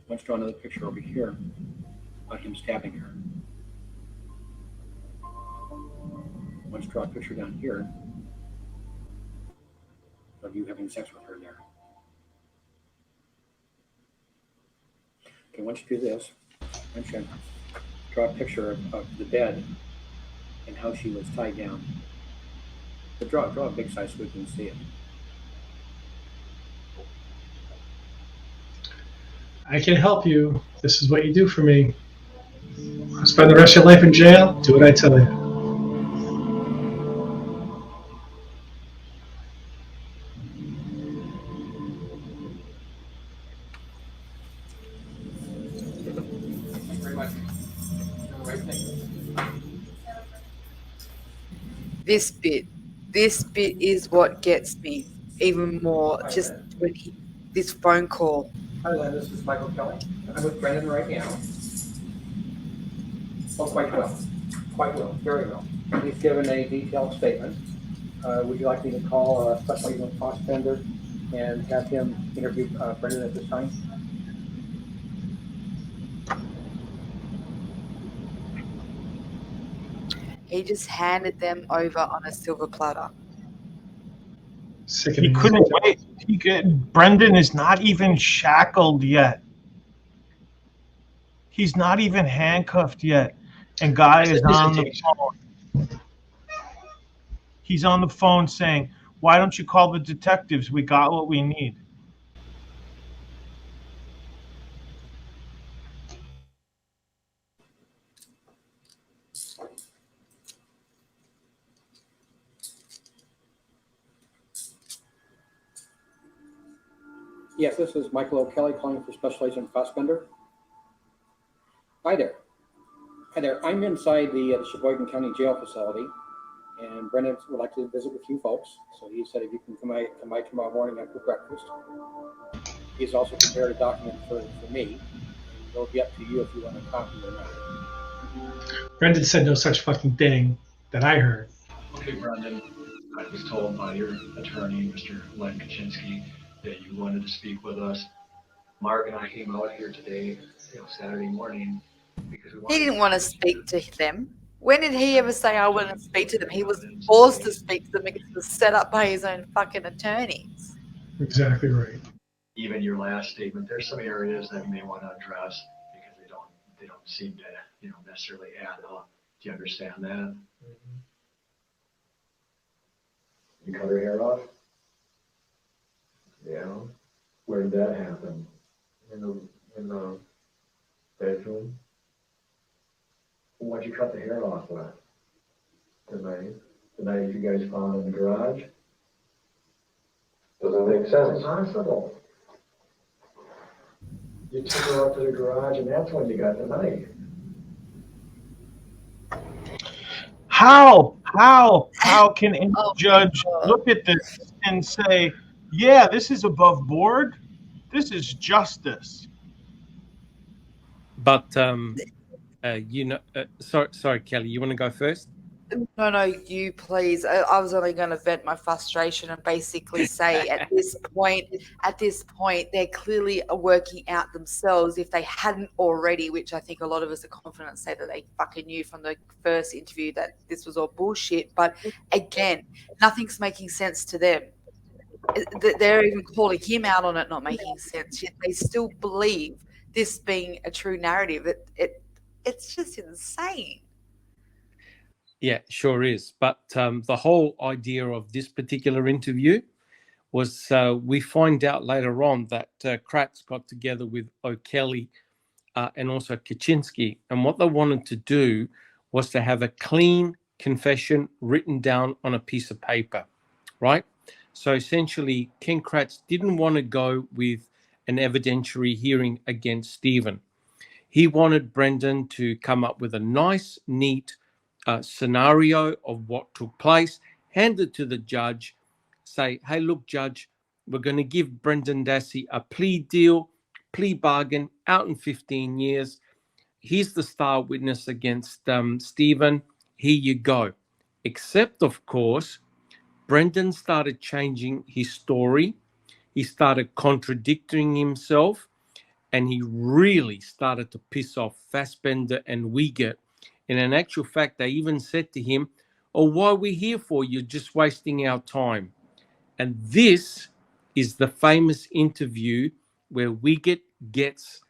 Let's draw another picture over here of him stabbing her. Let's draw a picture down here of you having sex with her there. Okay, once you do this, I'm going to draw a picture of the bed and how she was tied down. But draw a big size so we can see it. I can help you. This is what you do for me. Spend the rest of your life in jail? Do what I tell you. This bit is what gets me even more. Just when this phone call. Hi, Len. This is Michael Kelly. I'm with Brendan right now. Oh, quite well. Quite well. Very well. He's given a detailed statement. Would you like me to call a special agent Fassbender and have him interview Brendan at this time? He just handed them over on a silver platter. He couldn't wait. Brendan is not even shackled yet. He's not even handcuffed yet. And Guy is on the phone. He's on the phone saying, "Why don't you call the detectives? We got what we need." Yes, this is Michael O'Kelly calling for Special Agent Fassbender. Hi there. Hi there. I'm inside the Sheboygan County Jail facility, and Brendan would like to visit with you folks. So he said if you can come by tomorrow morning after breakfast. He's also prepared a document for me. It'll be up to you if you want a copy or not. Brendan said no such fucking thing that I heard. Okay, Brendan. I was told by your attorney, Mr. Len Kaczynski, that you wanted to speak with us. Mark and I came out here today, Saturday morning, because we wanted He didn't want to speak to them. When did he ever say I want to speak to them? He was forced to speak to them because it was set up by his own fucking attorneys. Exactly right. even your last statement, there's some areas that you may want to address because they don't seem to, necessarily add up. Do you understand that? You cut her hair off? Yeah. Where did that happen? In the bedroom. Why'd you cut the hair off with? The night you guys found in the garage? Doesn't make sense. It's impossible. You took her up to the garage and that's when you got the knife. How can any judge look at this and say, yeah, this is above board? This is justice. But sorry, Kelly, you want to go first? No, you please. I was only going to vent my frustration and basically say at this point, they're clearly working out themselves if they hadn't already, which I think a lot of us are confident say that they fucking knew from the first interview that this was all bullshit. But again, nothing's making sense to them. They're even calling him out on it not making sense, yet they still believe this being a true narrative. It's just insane. Yeah, sure is. But the whole idea of this particular interview was we find out later on that Kratz got together with O'Kelly and also Kaczynski. And what they wanted to do was to have a clean confession written down on a piece of paper, right? So essentially, Ken Kratz didn't want to go with an evidentiary hearing against Stephen. He wanted Brendan to come up with a nice, neat scenario of what took place, hand it to the judge, say, hey, look, judge, we're going to give Brendan Dassey a plea bargain, out in 15 years. He's the star witness against Stephen. Here you go. Except, of course, Brendan started changing his story. He started contradicting himself, and he really started to piss off Fassbender and Wiegert. And in actual fact, they even said to him, oh, what are we here for? You're just wasting our time. And this is the famous interview where Wiegert gets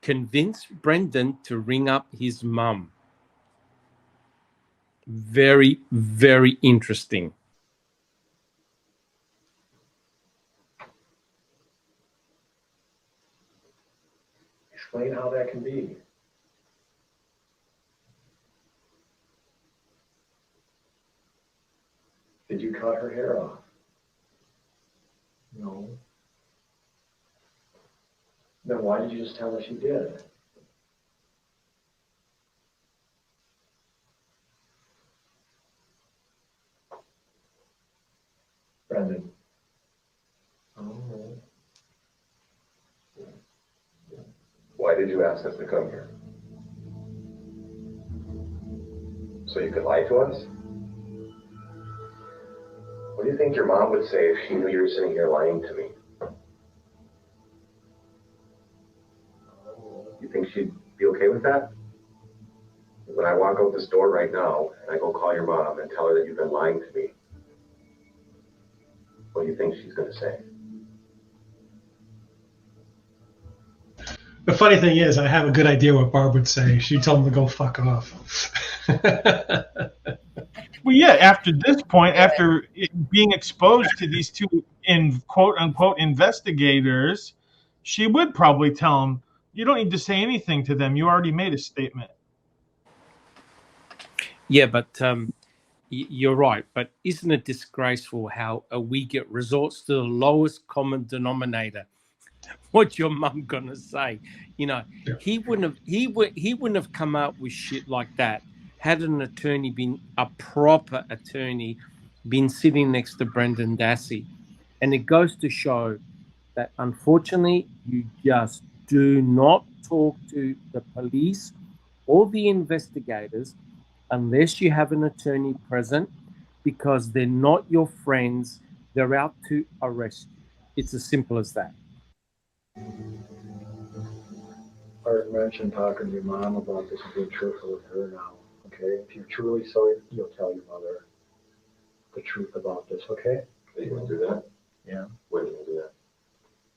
convinced Brendan to ring up his mum. Very, very interesting. Explain how that can be. Did you cut her hair off? No. Then why did you just tell her she did? Brendan. Oh. Why did you ask us to come here? So you could lie to us? What do you think your mom would say if she knew you were sitting here lying to me? You think she'd be okay with that? When I walk out this door right now and I go call your mom and tell her that you've been lying to me, what do you think she's going to say? The funny thing is, I have a good idea what Barb would say. She'd tell him to go fuck off. Well, yeah, after this point, after being exposed to these two quote unquote investigators, she would probably tell him, you don't need to say anything to them. You already made a statement. Yeah, but you're right. But isn't it disgraceful how a Wiegert resorts to the lowest common denominator? What's your mum gonna say? He wouldn't have come out with shit like that had an attorney been a proper attorney, been sitting next to Brendan Dassey. And it goes to show that unfortunately you just do not talk to the police or the investigators unless you have an attorney present, because they're not your friends. They're out to arrest you. It's as simple as that. Art mentioned talking to your mom about this and being truthful with her now, okay? If you're truly sorry, you'll tell your mother the truth about this, okay? Are you gonna do that? Yeah. When are you gonna do that?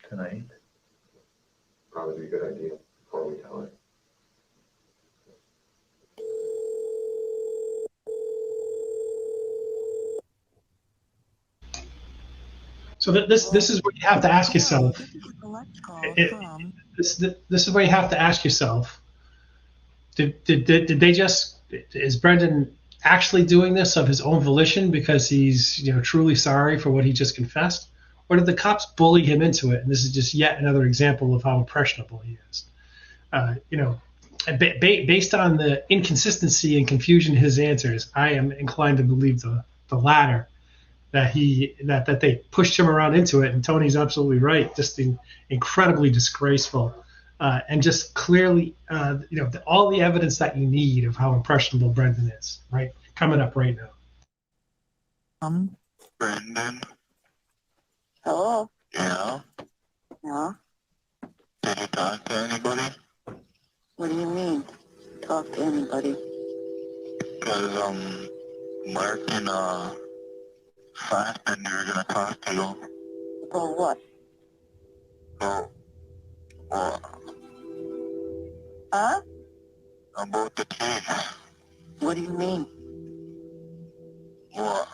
Tonight. Probably be a good idea before we tell her. So this is what you have to ask yourself. This is what you have to ask yourself. Did they just, is Brendan actually doing this of his own volition because he's truly sorry for what he just confessed, or did the cops bully him into it? And this is just yet another example of how impressionable he is. Based on the inconsistency and confusion in his answers, I am inclined to believe the latter. That they pushed him around into it, and Tony's absolutely right. Just incredibly disgraceful, and just clearly, all the evidence that you need of how impressionable Brendan is, right, coming up right now. Brendan? Hello? Yeah? Yeah? Did you talk to anybody? What do you mean? Talk to anybody? Because, Mark and, Fassbender are gonna talk to you. About what? Well, Huh? about the case. What do you mean? What?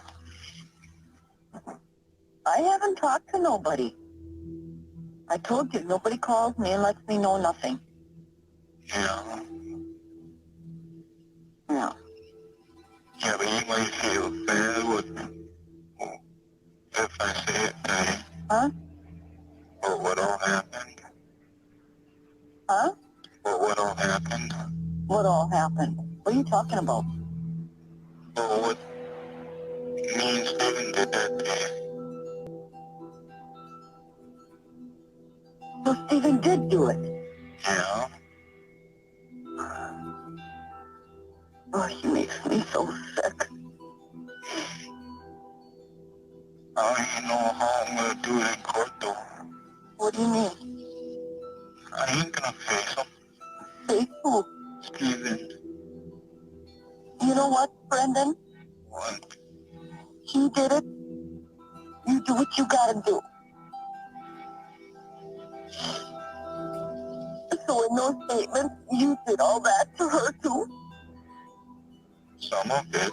I haven't talked to nobody. I told you, nobody calls me and lets me know nothing. Yeah. Yeah. Yeah, but you might feel bad if I say it to you. Huh? Or what all happened. Huh? Or what all happened. What all happened? What are you talking about? Or what me and Steven did that day. So Steven did do it. Yeah. Oh, he makes me so sick. I don't even know how I'm gonna do it in court though. What do you mean? I ain't gonna face him. Face who? Steven. You know what, Brendan? What? He did it. You do what you gotta do. So in those statements, you did all that to her too? Some of it.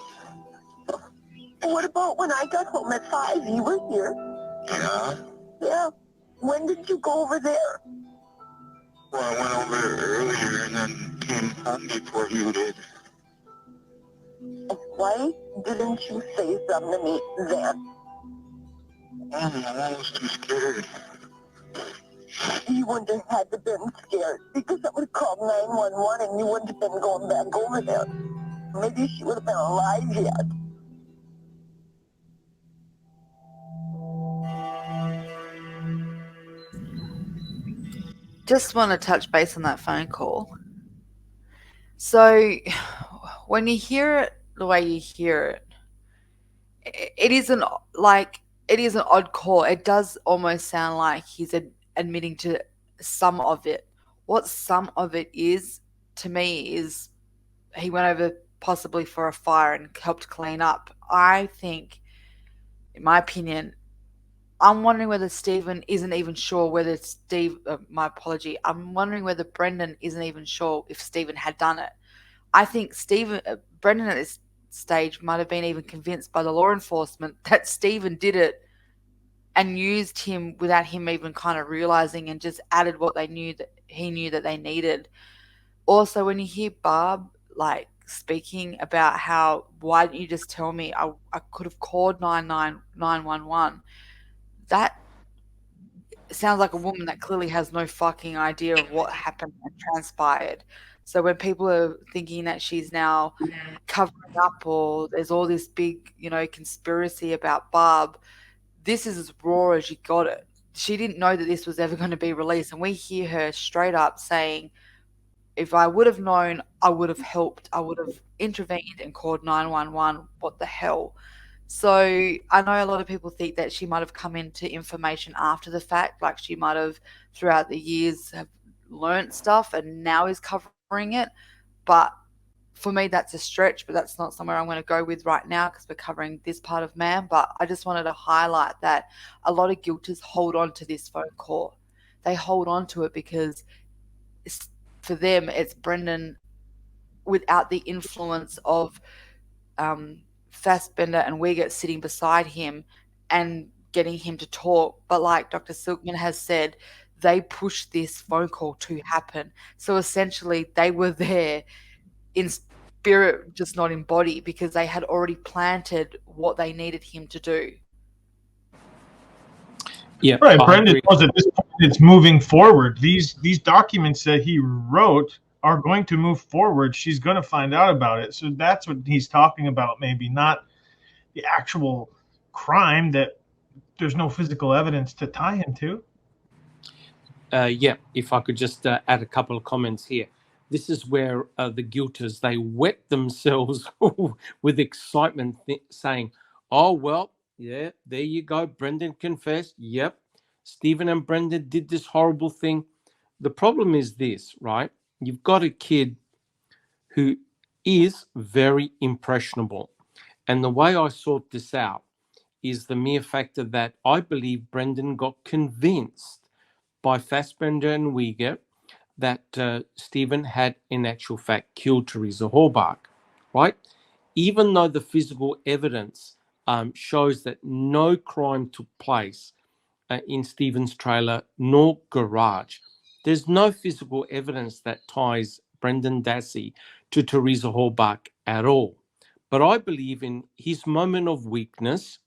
What about when I got home at 5? You were here. Yeah. Yeah. When did you go over there? Well, I went over there earlier and then came home before you did. Why didn't you say something to me then? I don't know, I was too scared. You wouldn't have had to been scared because I would have called 911 and you wouldn't have been going back over there. Maybe she would have been alive yet. Just want to touch base on that phone call. So when you hear it the way you hear it, it is an odd call. It does almost sound like he's admitting to some of it. What some of it is, to me, is he went over possibly for a fire and helped clean up. I think, in my opinion, I'm wondering whether Stephen isn't even sure whether I'm wondering whether Brendan isn't even sure if Stephen had done it. I think Brendan at this stage might have been even convinced by the law enforcement that Stephen did it and used him without him even kind of realizing, and just added what he knew that they needed. Also, when you hear Barb speaking about how, why didn't you just tell me? I could have called 911. That sounds like a woman that clearly has no fucking idea of what happened and transpired. So when people are thinking that she's now covering up, or there's all this big, conspiracy about Barb, this is as raw as you got it. She didn't know that this was ever going to be released. And we hear her straight up saying, if I would have known, I would have helped. I would have intervened and called 911. What the hell? So I know a lot of people think that she might have come into information after the fact, like she might have throughout the years have learnt stuff and now is covering it. But for me, that's a stretch, but that's not somewhere I'm going to go with right now because we're covering this part of man. But I just wanted to highlight that a lot of guilters hold on to this phone call. They hold on to it because for them, it's Brendan without the influence of Fassbender and Wiegert sitting beside him and getting him to talk. But like Dr. Silkman has said, they pushed this phone call to happen. So essentially, they were there in spirit, just not in body, because they had already planted what they needed him to do. Yeah, right. Brendan knows at this point it's moving forward. These documents that he wrote are going to move forward. She's going to find out about it. So that's what he's talking about, maybe not the actual crime that there's no physical evidence to tie him to. Yeah, if I could just add a couple of comments here. This is where the guilters, they wet themselves with excitement, saying, oh, well, yeah, there you go. Brendan confessed. Yep. Stephen and Brendan did this horrible thing. The problem is this, right? You've got a kid who is very impressionable. And the way I sort this out is the mere factor that I believe Brendan got convinced by Fassbender and Wiegert that Stephen had in actual fact killed Teresa Halbach, right? Even though the physical evidence shows that no crime took place in Stephen's trailer nor garage, there's no physical evidence that ties Brendan Dassey to Teresa Halbach at all. But I believe in his moment of weakness,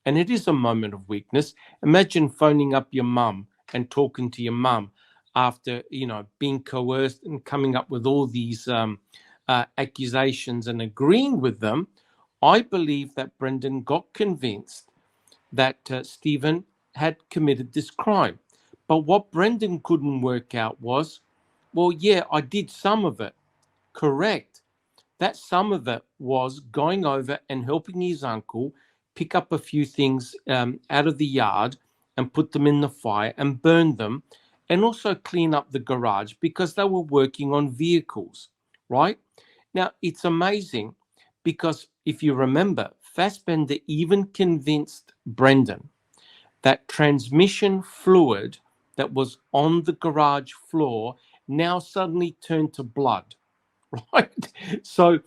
and it is a moment of weakness. Imagine phoning up your mum and talking to your mum after, being coerced and coming up with all these accusations and agreeing with them. I believe that Brendan got convinced that Stephen had committed this crime. But what Brendan couldn't work out was, well, yeah, I did some of it. Correct. That some of it was going over and helping his uncle pick up a few things out of the yard and put them in the fire and burn them, and also clean up the garage because they were working on vehicles, right? Now, it's amazing because if you remember, Fassbender even convinced Brendan that transmission fluid that was on the garage floor now suddenly turned to blood, right? So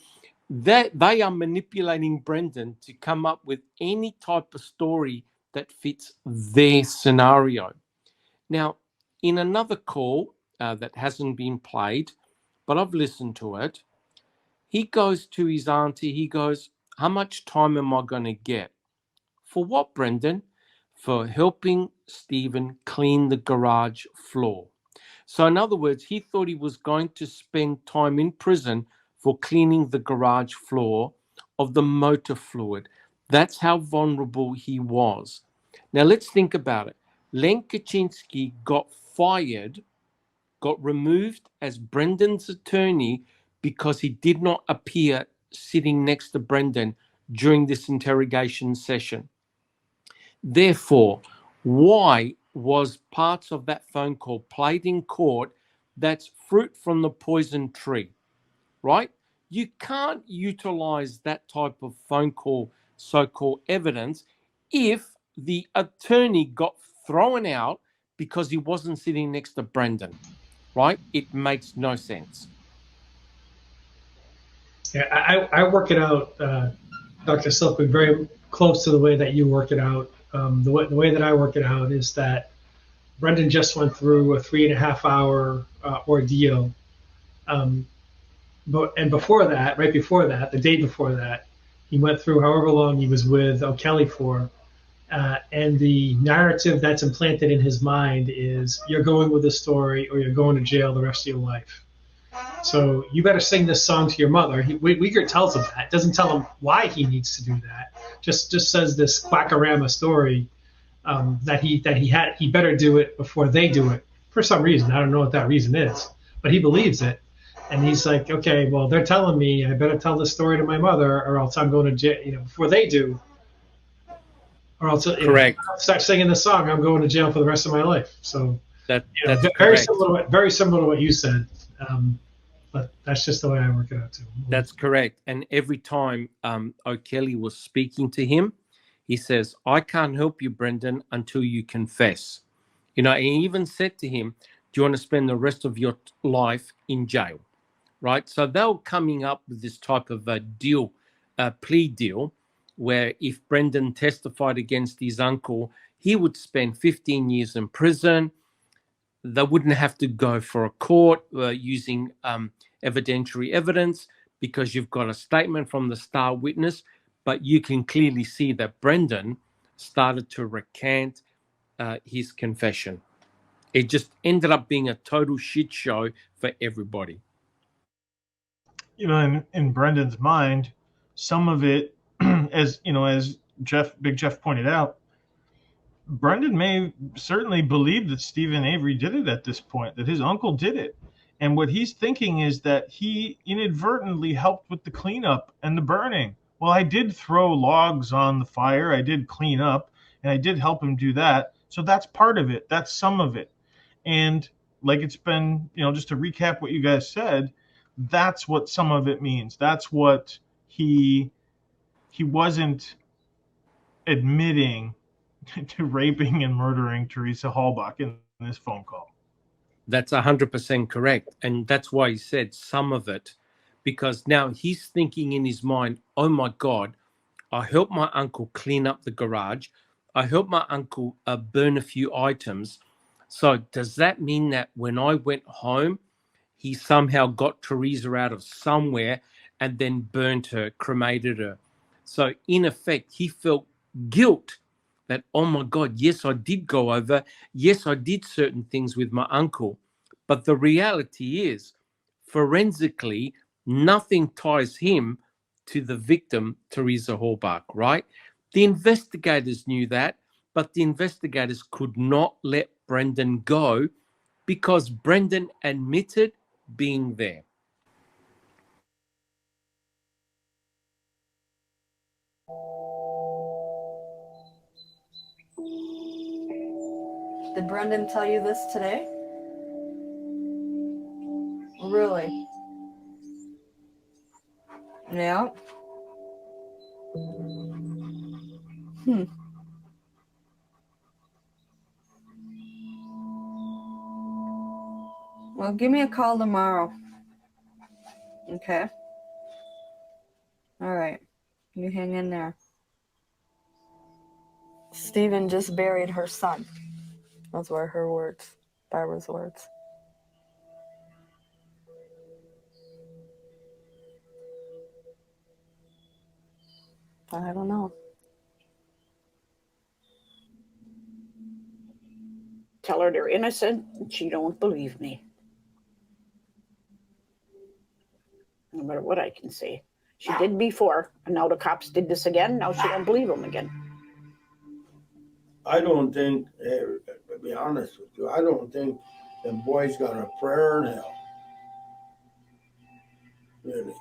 that they are manipulating Brendan to come up with any type of story that fits their scenario. Now, in another call that hasn't been played, but I've listened to it, he goes to his auntie, he goes, how much time am I going to get? For what, Brendan? For helping Stephen clean the garage floor. So in other words, he thought he was going to spend time in prison for cleaning the garage floor of the motor fluid. That's how vulnerable he was. Now let's think about it. Len Kaczynski got fired, got removed as Brendan's attorney because he did not appear sitting next to Brendan during this interrogation session. Therefore, why was parts of that phone call played in court that's fruit from the poison tree, right? You can't utilize that type of phone call, so-called evidence, if the attorney got thrown out because he wasn't sitting next to Brendan, right? It makes no sense. Yeah, I work it out, Dr. Silkwood, very close to the way that you work it out. The way that I work it out is that Brendan just went through a 3.5 hour ordeal. And before that, right before that, the day before that, he went through however long he was with O'Kelly for. And the narrative that's implanted in his mind is you're going with this story or you're going to jail the rest of your life. So you better sing this song to your mother. Wiegert tells him that. Doesn't tell him why he needs to do that. Just says this quackorama story that he better do it before they do it for some reason. I don't know what that reason is, but he believes it. And he's like, okay, well, they're telling me I better tell this story to my mother, or else I'm going to jail. Before they do, or else correct. Start singing the song, I'm going to jail for the rest of my life. So That's very correct. very similar to what you said. But that's just the way I work it out too. That's correct. And every time O'Kelly was speaking to him, he says, "I can't help you, Brendan, until you confess." You know, and he even said to him, "Do you want to spend the rest of your life in jail?" Right? So they were coming up with this type of a deal, plea deal, where if Brendan testified against his uncle, he would spend 15 years in prison. They wouldn't have to go for a court using evidentiary evidence because you've got a statement from the star witness, but you can clearly see that Brendan started to recant his confession. It just ended up being a total shit show for everybody. You know, in Brendan's mind, some of it, as you know, as Big Jeff pointed out, Brendan may certainly believe that Stephen Avery did it at this point, that his uncle did it. And what he's thinking is that he inadvertently helped with the cleanup and the burning. Well, I did throw logs on the fire, I did clean up, and I did help him do that. So that's part of it. That's some of it. And like it's been, you know, just to recap what you guys said, that's what some of it means. That's what he wasn't admitting to raping and murdering Teresa Halbach in this phone call. That's 100% correct. And that's why he said some of it, because now he's thinking in his mind, oh my God, I helped my uncle clean up the garage. I helped my uncle burn a few items. So does that mean that when I went home, he somehow got Teresa out of somewhere and then burnt her, cremated her? So in effect, he felt guilt that, oh my God, yes, I did go over. Yes, I did certain things with my uncle. But the reality is, forensically, nothing ties him to the victim, Teresa Halbach, right? The investigators knew that, but the investigators could not let Brendan go because Brendan admitted being there. Did Brendan tell you this today? Really? Yeah. Well, give me a call tomorrow. Okay. All right. You hang in there. Stephen just buried her son. Those were her words, Barbara's words. I don't know. Tell her they're innocent and she don't believe me. No matter what I can say. She did before, and now the cops did this again. Now she don't believe them again. I don't think, to be honest with you, I don't think the boy's got a prayer in hell. Really.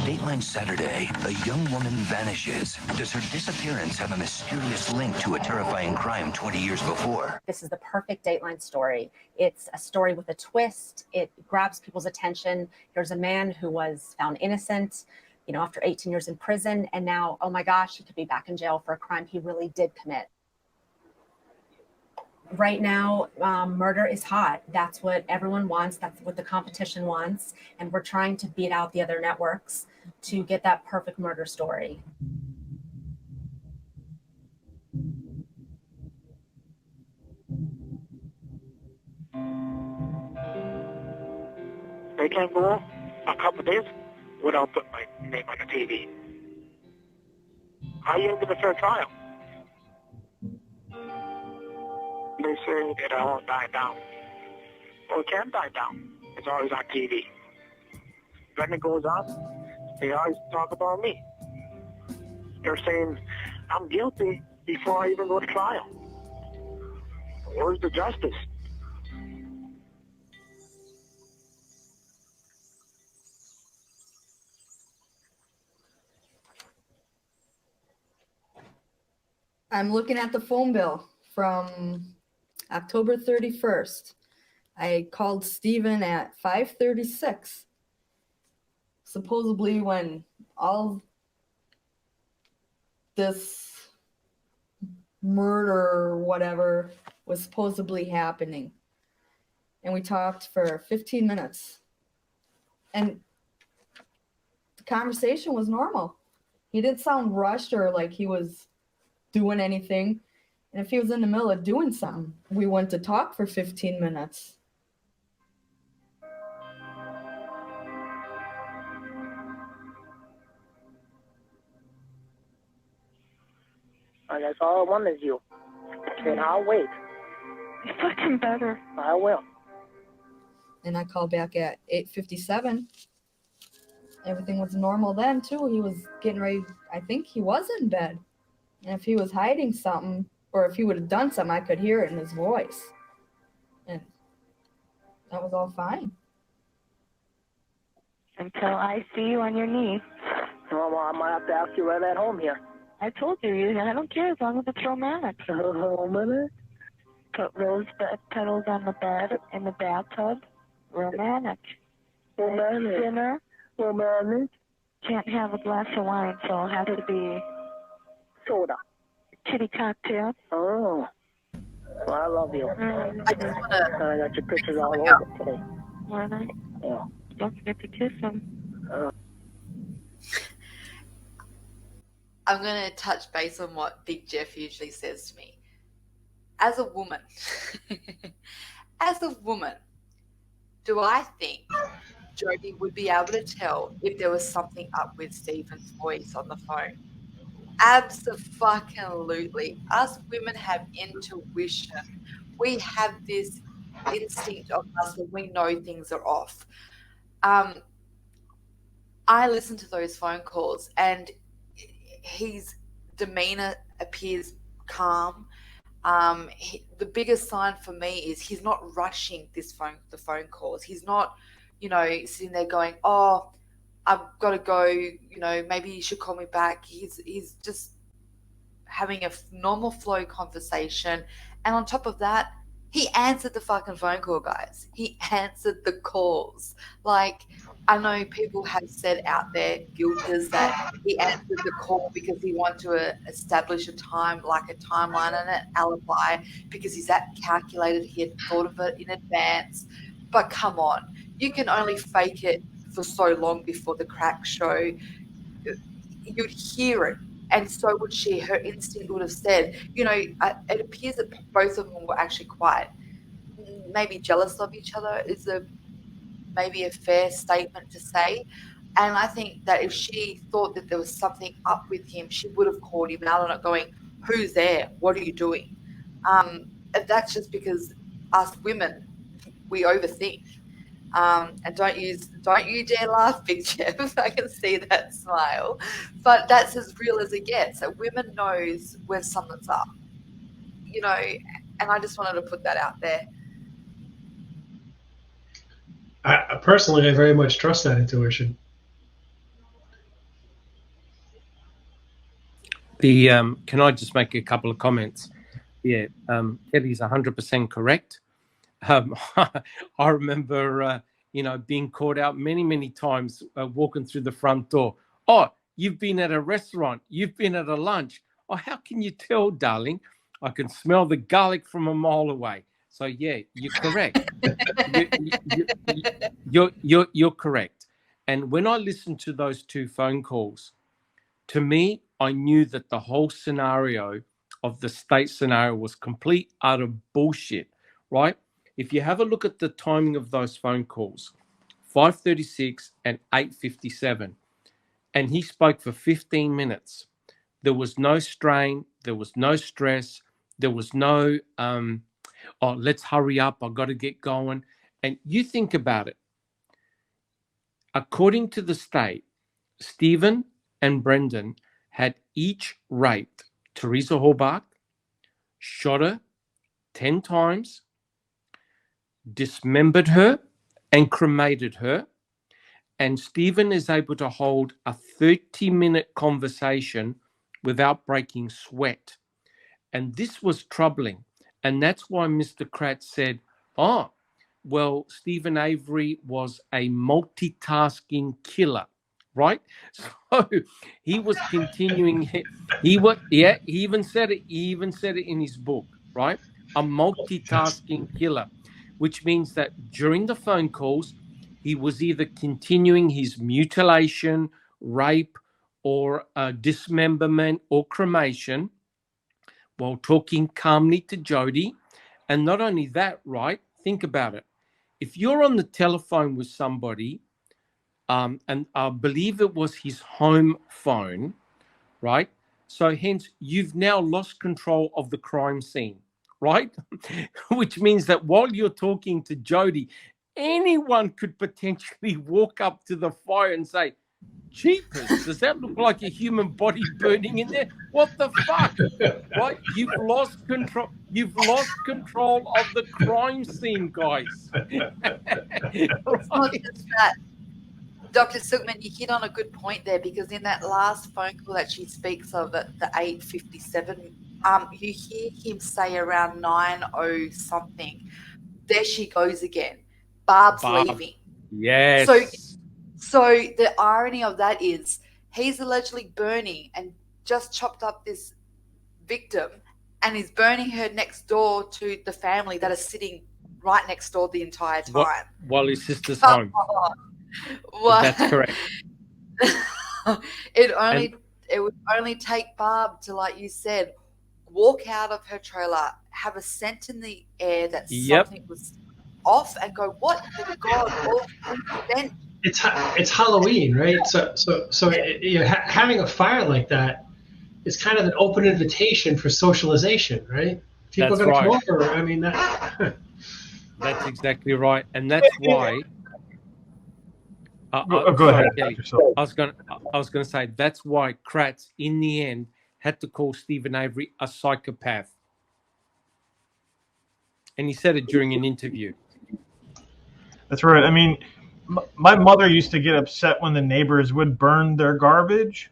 Dateline Saturday, a young woman vanishes. Does her disappearance have a mysterious link to a terrifying crime 20 years before? This is the perfect Dateline story. It's a story with a twist. It grabs people's attention. Here's a man who was found innocent, you know, after 18 years in prison, and now, oh my gosh, he could be back in jail for a crime he really did commit. Right now, murder is hot. That's what everyone wants. That's what the competition wants. And we're trying to beat out the other networks to get that perfect murder story. They can't go a couple of days without putting my name on the TV. How are you going to fair trial? They say that I won't die down. Well, it can't die down. It's always on TV. When it goes on, they always talk about me. They're saying I'm guilty before I even go to trial. Where's the justice? I'm looking at the phone bill from October 31st. I called Stephen at 5:36. Supposedly when all this murder or whatever was supposedly happening. And we talked for 15 minutes. And the conversation was normal. He didn't sound rushed or like he was doing anything. And if he was in the middle of doing something, we went to talk for 15 minutes. And that's all I want is you. And I'll wait. You fucking better. I will. And I called back at 8:57. Everything was normal then, too. He was getting ready. I think he was in bed. And if he was hiding something, or if he would have done something, I could hear it in his voice. And that was all fine. Until I see you on your knee. Well, I might have to ask you right at home here. I told you, I don't care as long as it's romantic. Romantic? Put rose petals on the bed in the bathtub. Romantic. Romantic. Dinner. Romantic. Can't have a glass of wine, so it'll have to be soda. Kitty cocktail. Oh. Well, I love you. I just want to... I got your pictures all over today. Wanna? Yeah. Don't forget to kiss him. I'm going to touch base on what Big Jeff usually says to me. As a woman, do I think Jody would be able to tell if there was something up with Stephen's voice on the phone? Absolutely. Us women have intuition. We have this instinct of us that we know things are off. I listen to those phone calls and his demeanor appears calm. The biggest sign for me is he's not rushing the phone calls. He's not, sitting there going, "Oh, I've got to go. Maybe you should call me back." He's just having a normal flow conversation, and on top of that, he answered the fucking phone call, guys. He answered the calls. Like, I know people have said out there, guilters, that he answered the call because he wanted to establish a time, like a timeline and an alibi, because he's that calculated, he had thought of it in advance. But come on, you can only fake it for so long before the cracks show. You'd hear it, and so would she. Her instinct would have said, it appears that both of them were actually quite maybe jealous of each other is maybe a fair statement to say. And I think that if she thought that there was something up with him, she would have called him out on it going, "Who's there? What are you doing?" And that's just because us women, we overthink. And don't you dare laugh, Big Jeff. I can see that smile. But that's as real as it gets. So women knows when something's up. And I just wanted to put that out there. I personally very much trust that intuition. Can I just make a couple of comments? Yeah, Eddie's 100% correct. I remember, being caught out many, many times walking through the front door. "Oh, you've been at a restaurant. You've been at a lunch." "Oh, how can you tell, darling? I can smell the garlic from a mile away." So yeah, you're correct. You're correct. And when I listened to those two phone calls, to me, I knew that the whole scenario of the state scenario was complete, utter bullshit, right? If you have a look at the timing of those phone calls, 5:36 and 8:57, and he spoke for 15 minutes. There was no strain. There was no stress. There was no, "Oh, let's hurry up. I've got to get going." And you think about it. According to the state, Stephen and Brendan had each raped Teresa Horbach, shot her 10 times, dismembered her, and cremated her. And Stephen is able to hold a 30-minute conversation without breaking sweat. And this was troubling. And that's why Mr. Kratz said, oh, well, Stephen Avery was a multitasking killer, right? So he was continuing. He even said it. He even said it in his book, right? A multitasking killer, which means that during the phone calls, he was either continuing his mutilation, rape, or dismemberment or cremation while talking calmly to Jody. And not only that, right? Think about it. If you're on the telephone with somebody, and I believe it was his home phone, right? So hence, you've now lost control of the crime scene, right? Which means that while you're talking to Jody, anyone could potentially walk up to the fire and say, jeepers, does that look like a human body burning in there? What the fuck? Right? You've lost control. You've lost control of the crime scene, guys. It's not just that. Dr. Silkman, you hit on a good point there, because in that last phone call that she speaks of at the 8:57, you hear him say around 9:00 something, there she goes again. Barb's leaving. Yes. So the irony of that is he's allegedly burning and just chopped up this victim and is burning her next door to the family that is sitting right next door the entire time. While his sister's home. Well, that's correct. It would only take Barb to, like you said, walk out of her trailer, have a scent in the air that something was off, and go, "What the God?" It's Halloween, right? So having a fire like that is kind of an open invitation for socialization, right? People are going to come over. I mean, that's exactly right, and that's why. Go ahead. I was going to say that's why Kratz, in the end, had to call Stephen Avery a psychopath, and he said it during an interview. That's right. I mean, my mother used to get upset when the neighbors would burn their garbage.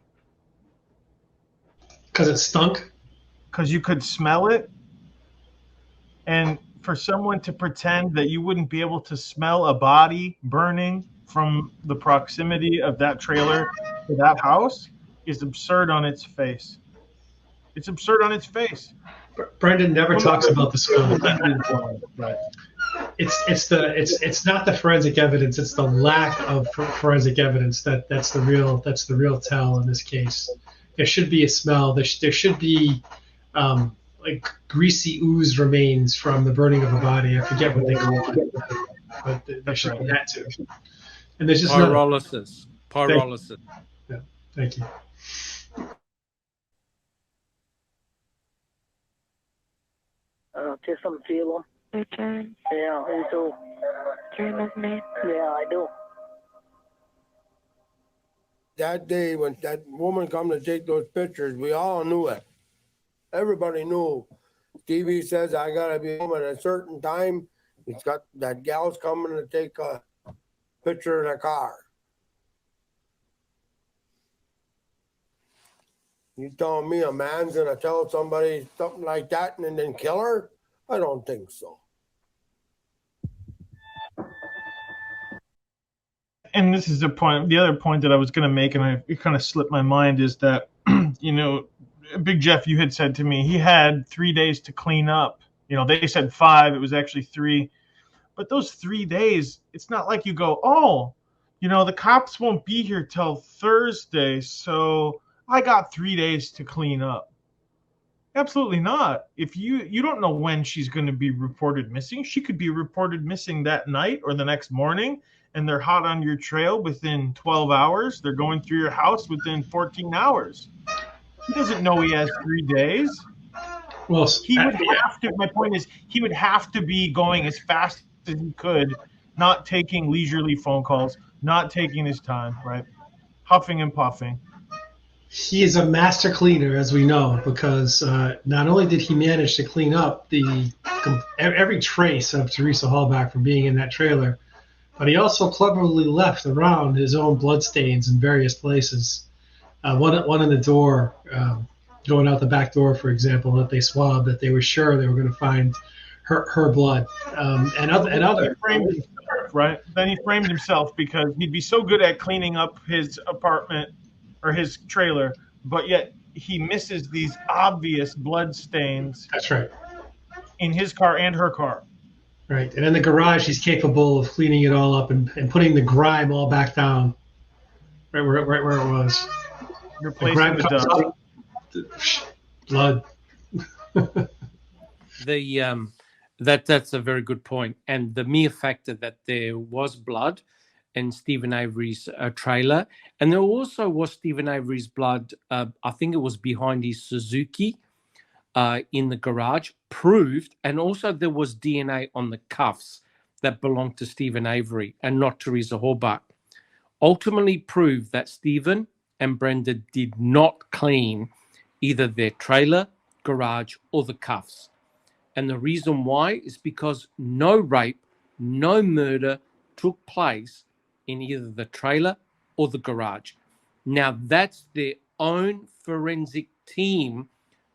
Because it stunk? Because you could smell it. And for someone to pretend that you wouldn't be able to smell a body burning from the proximity of that trailer to that house is absurd on its face. It's absurd on its face. Brendan never talks about the smell. Right. It's not the forensic evidence. It's the lack of forensic evidence that's the real tell in this case. There should be a smell. There should be like greasy ooze remains from the burning of a body. I forget what they call it, but there should be that too. And there's just pyrolysis. Yeah, thank you. Just some feel them. Your turn. Yeah, and so. Dream of me. Yeah, I do. That day when that woman come to take those pictures, we all knew it. Everybody knew. Stevie says, I got to be home at a certain time. He's got that gal's coming to take a picture of the car. You telling me a man's going to tell somebody something like that and then kill her? I don't think so. And this is the point. The other point that I was going to make, and it kind of slipped my mind, is that, Big Jeff, you had said to me he had 3 days to clean up. They said 5. It was actually 3. But those 3 days, it's not like you go, the cops won't be here till Thursday, so I got 3 days to clean up. Absolutely not. If you don't know when she's going to be reported missing. She could be reported missing that night or the next morning, and they're hot on your trail within 12 hours. They're going through your house within 14 hours. He doesn't know he has 3 days. Well, he would have to. My point is, he would have to be going as fast as he could, not taking leisurely phone calls, not taking his time, right? Huffing and puffing. He is a master cleaner, as we know, because not only did he manage to clean up every trace of Teresa Hallback from being in that trailer, but he also cleverly left around his own bloodstains in various places. One in the door, going out the back door, for example, that they swabbed, that they were sure they were going to find her blood, and other. He framed himself, right? Then he framed himself because he'd be so good at cleaning up his apartment or his trailer, but yet he misses these obvious blood stains. That's right. In his car and her car. Right, and in the garage, he's capable of cleaning it all up and putting the grime all back down, right where it was. Replacing the dust. Blood. That's a very good point, and the mere factor that there was blood in Stephen Avery's trailer, and there also was Stephen Avery's blood. I think it was behind his Suzuki in the garage, proved, and also there was DNA on the cuffs that belonged to Stephen Avery and not Teresa Halbach. Ultimately proved that Stephen and Brenda did not clean either their trailer, garage, or the cuffs. And the reason why is because no rape, no murder took place in either the trailer or the garage. Now, that's their own forensic team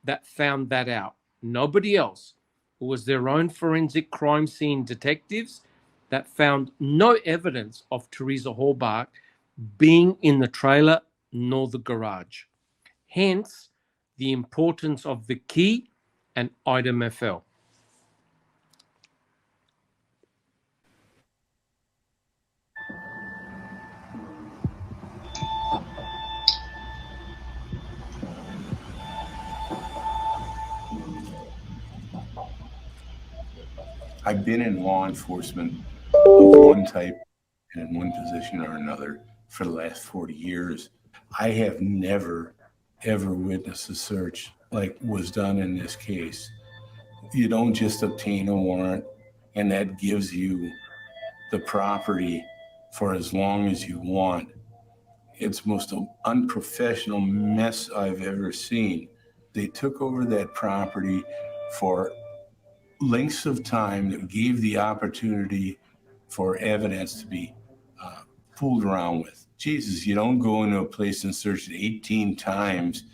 that found that out. Nobody else. It was their own forensic crime scene detectives that found no evidence of Teresa Halbach being in the trailer nor the garage. Hence, the importance of the key and item FL. I've been in law enforcement of one type and in one position or another for the last 40 years. I have never, ever witnessed a search like was done in this case. You don't just obtain a warrant and that gives you the property for as long as you want. It's the most unprofessional mess I've ever seen. They took over that property for lengths of time that gave the opportunity for evidence to be fooled around with. Jesus, you don't go into a place and search it 18 times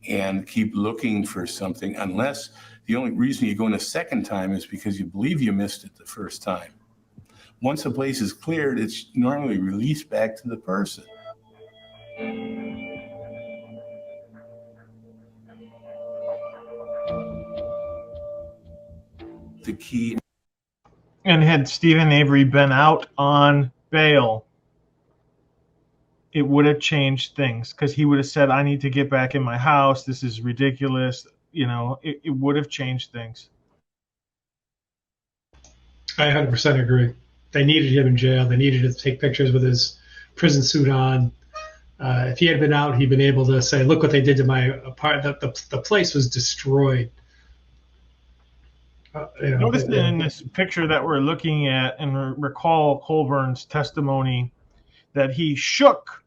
and keep looking for something unless the only reason you go in a second time is because you believe you missed it the first time. Once a place is cleared, it's normally released back to the person. The key. And had Stephen Avery been out on bail, it would have changed things because he would have said, I need to get back in my house. This is ridiculous. You know, it would have changed things. I 100% agree. They needed him in jail. They needed to take pictures with his prison suit on. If he had been out, he'd been able to say, look what they did to my apartment. The place was destroyed. Notice in this picture that we're looking at, and recall Colburn's testimony, that he shook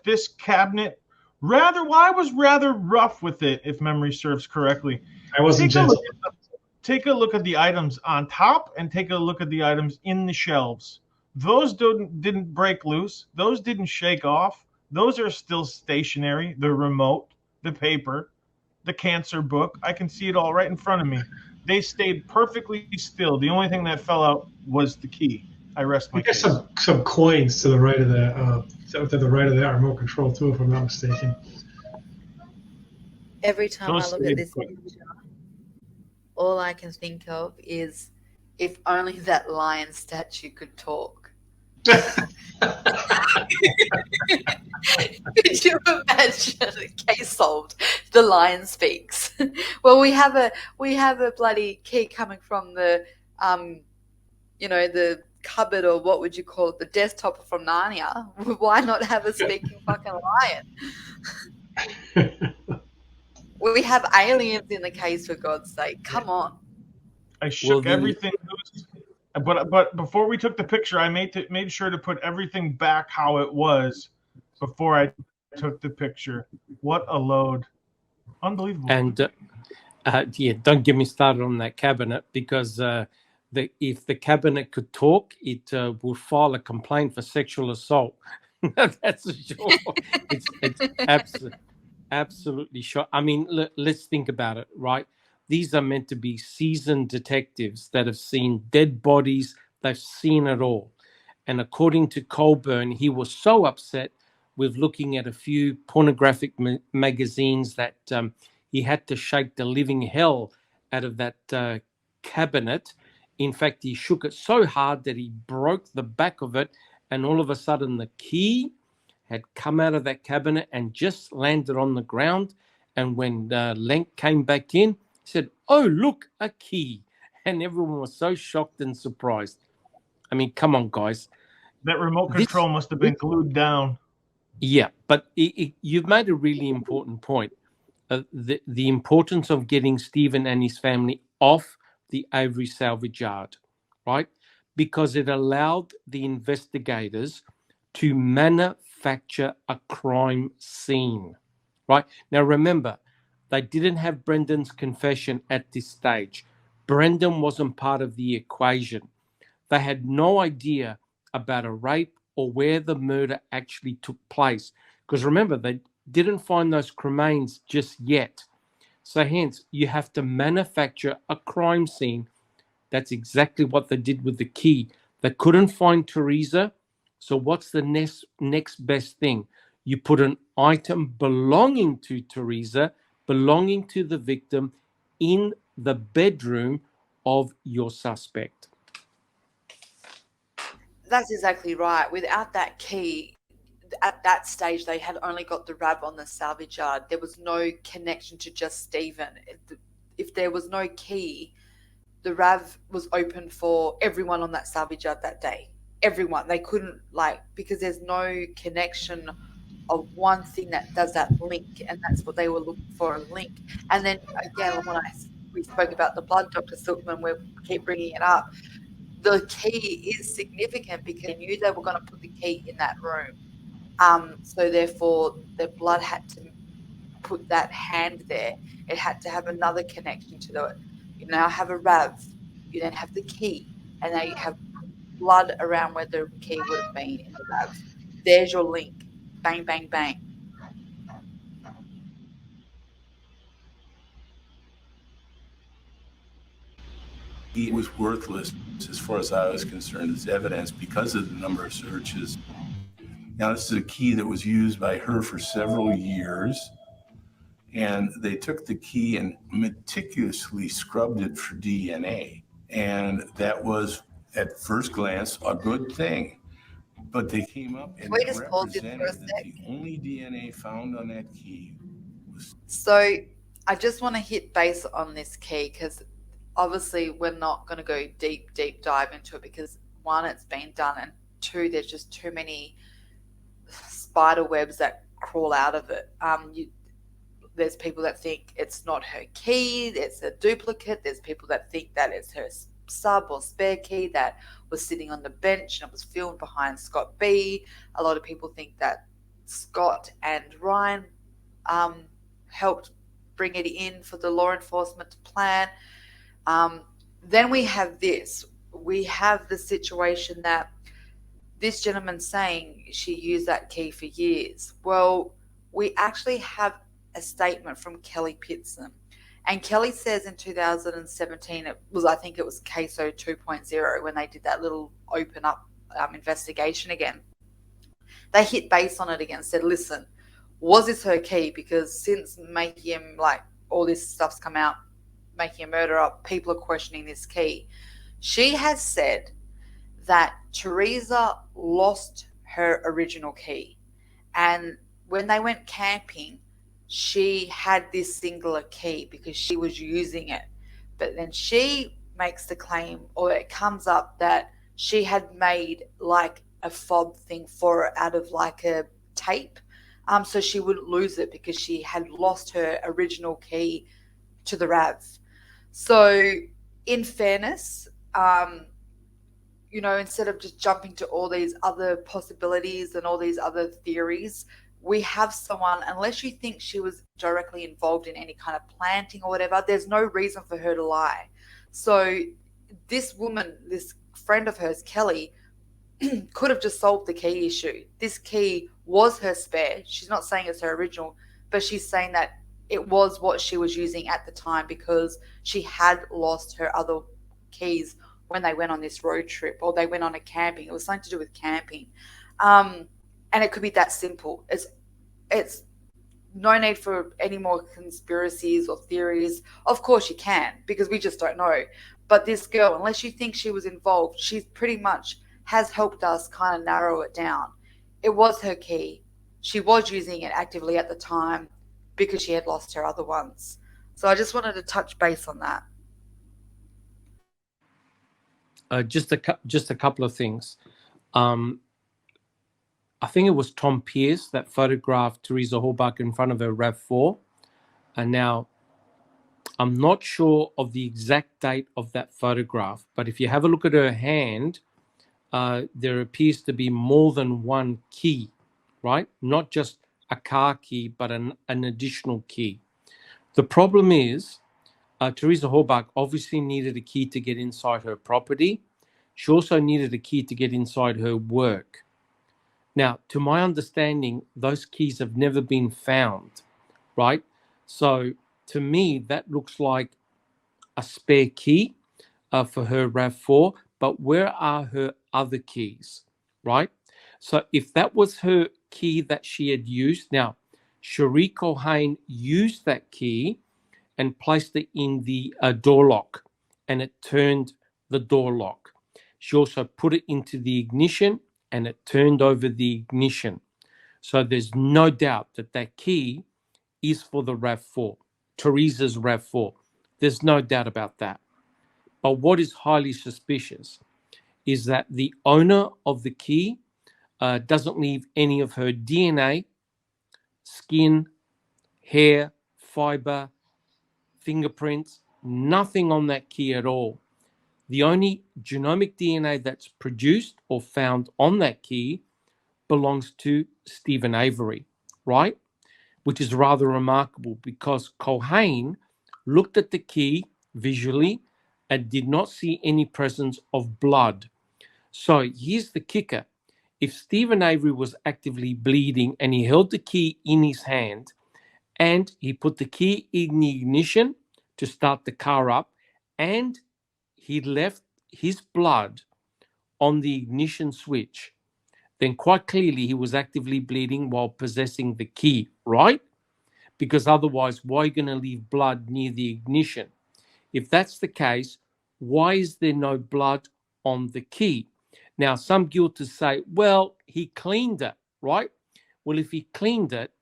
this cabinet I was rather rough with it, if memory serves correctly. I wasn't gentle. Take a look at the items on top and take a look at the items in the shelves. Those didn't break loose. Those didn't shake off. Those are still stationary. The remote, the paper, the cancer book. I can see it all right in front of me. They stayed perfectly still. The only thing that fell out was the key. I rest my case. There's some coins to the right of the remote control too, if I'm not mistaken. Every time I look at this picture, all I can think of is if only that lion statue could talk. Could you imagine? Case solved. The lion speaks. Well, we have a bloody key coming from the the cupboard, or what would you call it, the desktop from Narnia. Why not have a speaking fucking lion? We have aliens in the case, for God's sake. Come on. I shook everything loose. But before we took the picture, I made sure to put everything back how it was before I took the picture. What a load. Unbelievable. And don't get me started on that cabinet, because if the cabinet could talk, it would file a complaint for sexual assault. That's for sure. It's Absolutely sure. I mean, let's think about it, right? These are meant to be seasoned detectives that have seen dead bodies. They've seen it all. And according to Colburn, he was so upset with looking at a few pornographic magazines that he had to shake the living hell out of that cabinet. In fact, he shook it so hard that he broke the back of it, and all of a sudden the key had come out of that cabinet and just landed on the ground. And when Lenk came back in, he said, "Oh, look, a key." And everyone was so shocked and surprised. I mean, come on, guys. That remote control must have been glued down. Yeah, but you've made a really important point. The importance of getting Stephen and his family off the Avery salvage yard, right? Because it allowed the investigators to manufacture a crime scene, right? Now, remember, they didn't have Brendan's confession at this stage. Brendan wasn't part of the equation. They had no idea about a rape or where the murder actually took place. Because remember, they didn't find those cremains just yet. So hence, you have to manufacture a crime scene. That's exactly what they did with the key. They couldn't find Teresa. So what's the next best thing? You put an item belonging to Teresa, belonging to the victim, in the bedroom of your suspect. That's exactly right. Without that key, at that stage, they had only got the RAV on the salvage yard. There was no connection to just Stephen. If there was no key, the RAV was open for everyone on that salvage yard that day. Everyone. They couldn't, because there's no connection of one thing that does that link, and that's what they were looking for, a link. And then, again, when we spoke about the blood, Dr. Silkman, we keep bringing it up, the key is significant because they knew they were going to put the key in that room. So therefore, the blood had to put that hand there. It had to have another connection to it. You now have a RAV. You then have the key, and now you have blood around where the key would have been in the RAV. There's your link. Bang, bang, bang. It was worthless as far as I was concerned as evidence because of the number of searches. Now, this is a key that was used by her for several years, and they took the key and meticulously scrubbed it for DNA. And that was, at first glance, a good thing. But they came up and represented that the only DNA found on that key was... So I just want to hit base on this key because obviously we're not going to go deep dive into it because, one, it's been done, and two, there's just too many spider webs that crawl out of it. There's people that think it's not her key, it's a duplicate. There's people that think that it's her sub or spare key that was sitting on the bench and it was filmed behind Scott B. A lot of people think that Scott and Ryan helped bring it in for the law enforcement to plan. Then we have this. We have the situation that this gentleman's saying she used that key for years. Well, we actually have a statement from Kelly Pitson. And Kelly says in 2017, I think it was CASO 2.0 when they did that little open up investigation again. They hit base on it again, said, listen, was this her key? Because since making him, all this stuff's come out, making a murder up, people are questioning this key. She has said that Teresa lost her original key. And when they went camping, she had this singular key because she was using it. But then she makes the claim, or it comes up, that she had made a fob thing for it out of a tape. So she wouldn't lose it because she had lost her original key to the RAV. So in fairness, instead of just jumping to all these other possibilities and all these other theories, we have someone, unless you think she was directly involved in any kind of planting or whatever, there's no reason for her to lie. So this woman, this friend of hers, Kelly, could have just solved the key issue. This key was her spare. She's not saying it's her original. but she's saying that it was what she was using at the time because she had lost her other keys when they went on this road trip or they went on a camping. It was something to do with camping. And it could be that simple. It's no need for any more conspiracies or theories. Of course you can, because we just don't know. But this girl, unless you think she was involved, she's pretty much has helped us kind of narrow it down. It was her key. She was using it actively at the time because she had lost her other ones. So I just wanted to touch base on that. Just a couple of things. I think it was Tom Pierce that photographed Teresa Halbach in front of her RAV4. And now, I'm not sure of the exact date of that photograph, but if you have a look at her hand, there appears to be more than one key, right? Not just a car key, but an additional key. The problem is, Teresa Halbach obviously needed a key to get inside her property. She also needed a key to get inside her work. Now, to my understanding, those keys have never been found, right? So to me, that looks like a spare key for her RAV4, but where are her other keys, right? So if that was her key that she had used, now, Cherie Culhane used that key and placed it in the door lock, and it turned the door lock. She also put it into the ignition, and it turned over the ignition. So there's no doubt that that key is for the RAV4, Teresa's RAV4. There's no doubt about that. But what is highly suspicious is that the owner of the key doesn't leave any of her DNA, skin, hair, fiber, fingerprints, nothing on that key at all. The only genomic DNA that's produced or found on that key belongs to Stephen Avery, right? Which is rather remarkable because Culhane looked at the key visually and did not see any presence of blood. So here's the kicker. If Stephen Avery was actively bleeding and he held the key in his hand and he put the key in the ignition to start the car up and he left his blood on the ignition switch, then quite clearly he was actively bleeding while possessing the key, right? Because otherwise, why are you going to leave blood near the ignition? If that's the case, why is there no blood on the key? Now, some guilters say, well, he cleaned it, right? Well, if he cleaned it,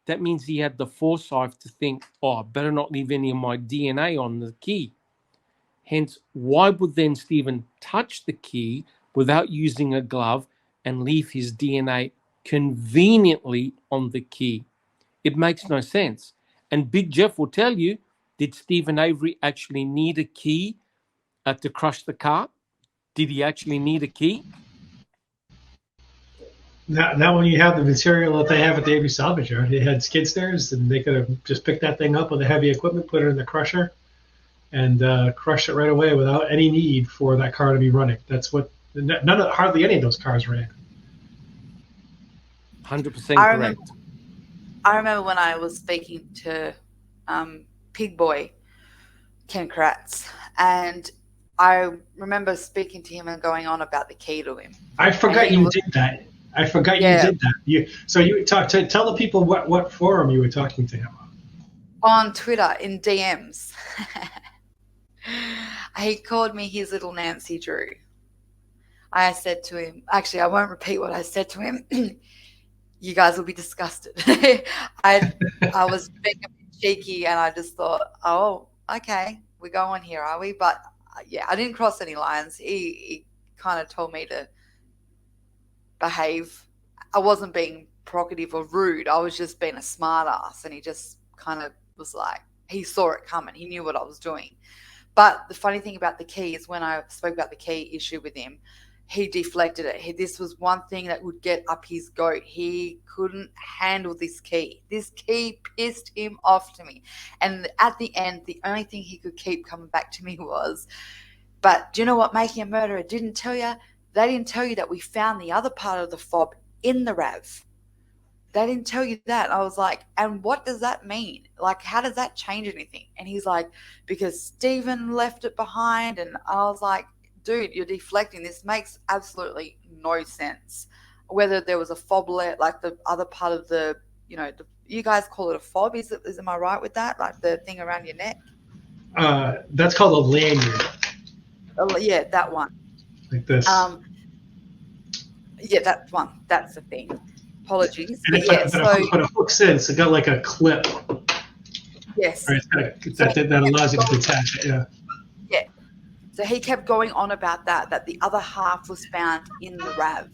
that means he had the foresight to think, oh, I better not leave any of my DNA on the key. Hence, why would then Stephen touch the key without using a glove and leave his DNA conveniently on the key? It makes no sense. And Big Jeff will tell you, did Stephen Avery actually need a key to crush the car? Did he actually need a key? Now when you have the material that they have at the Avery salvage yard, they had skid steers, and they could have just picked that thing up with the heavy equipment, put it in the crusher, and crushed it right away without any need for that car to be running. That's what hardly any of those cars ran. 100% correct. I remember when I was speaking to Pig Boy, Ken Kratz, and I remember speaking to him and going on about the key to him. I forgot you did that. You did that. So you talk to tell the people what forum you were talking to him on Twitter in DMs. He called me his little Nancy Drew. I said to him, actually, I won't repeat what I said to him. You guys will be disgusted. I was being a bit cheeky, and I just thought, oh, okay, we're going here, are we? But yeah, I didn't cross any lines. He kind of told me to behave. I wasn't being provocative or rude. I was just being a smart ass, and he just kind of was like, he saw it coming. He knew what I was doing. But the funny thing about the key is when I spoke about the key issue with him, he deflected it. This was one thing that would get up his goat. He couldn't handle this key. This key pissed him off to me. And at the end, the only thing he could keep coming back to me was, but do you know what Making a Murderer didn't tell you? They didn't tell you that we found the other part of the fob in the RAV. they didn't tell you that. I was like, and what does that mean? Like, how does that change anything? And he's like, because Stephen left it behind. And I was like, dude, you're deflecting. This makes absolutely no sense. Whether there was a foblet, like the other part of the, you guys call it a fob. Am I right with that? Like the thing around your neck? That's called a lanyard. Oh, yeah, that one. Like this. Yeah, that one. That's the thing. Apologies. And but it hooks in, so it got like a clip. Yes. Right, that allows you to detach it, yeah. Yeah. So he kept going on about that the other half was found in the RAV.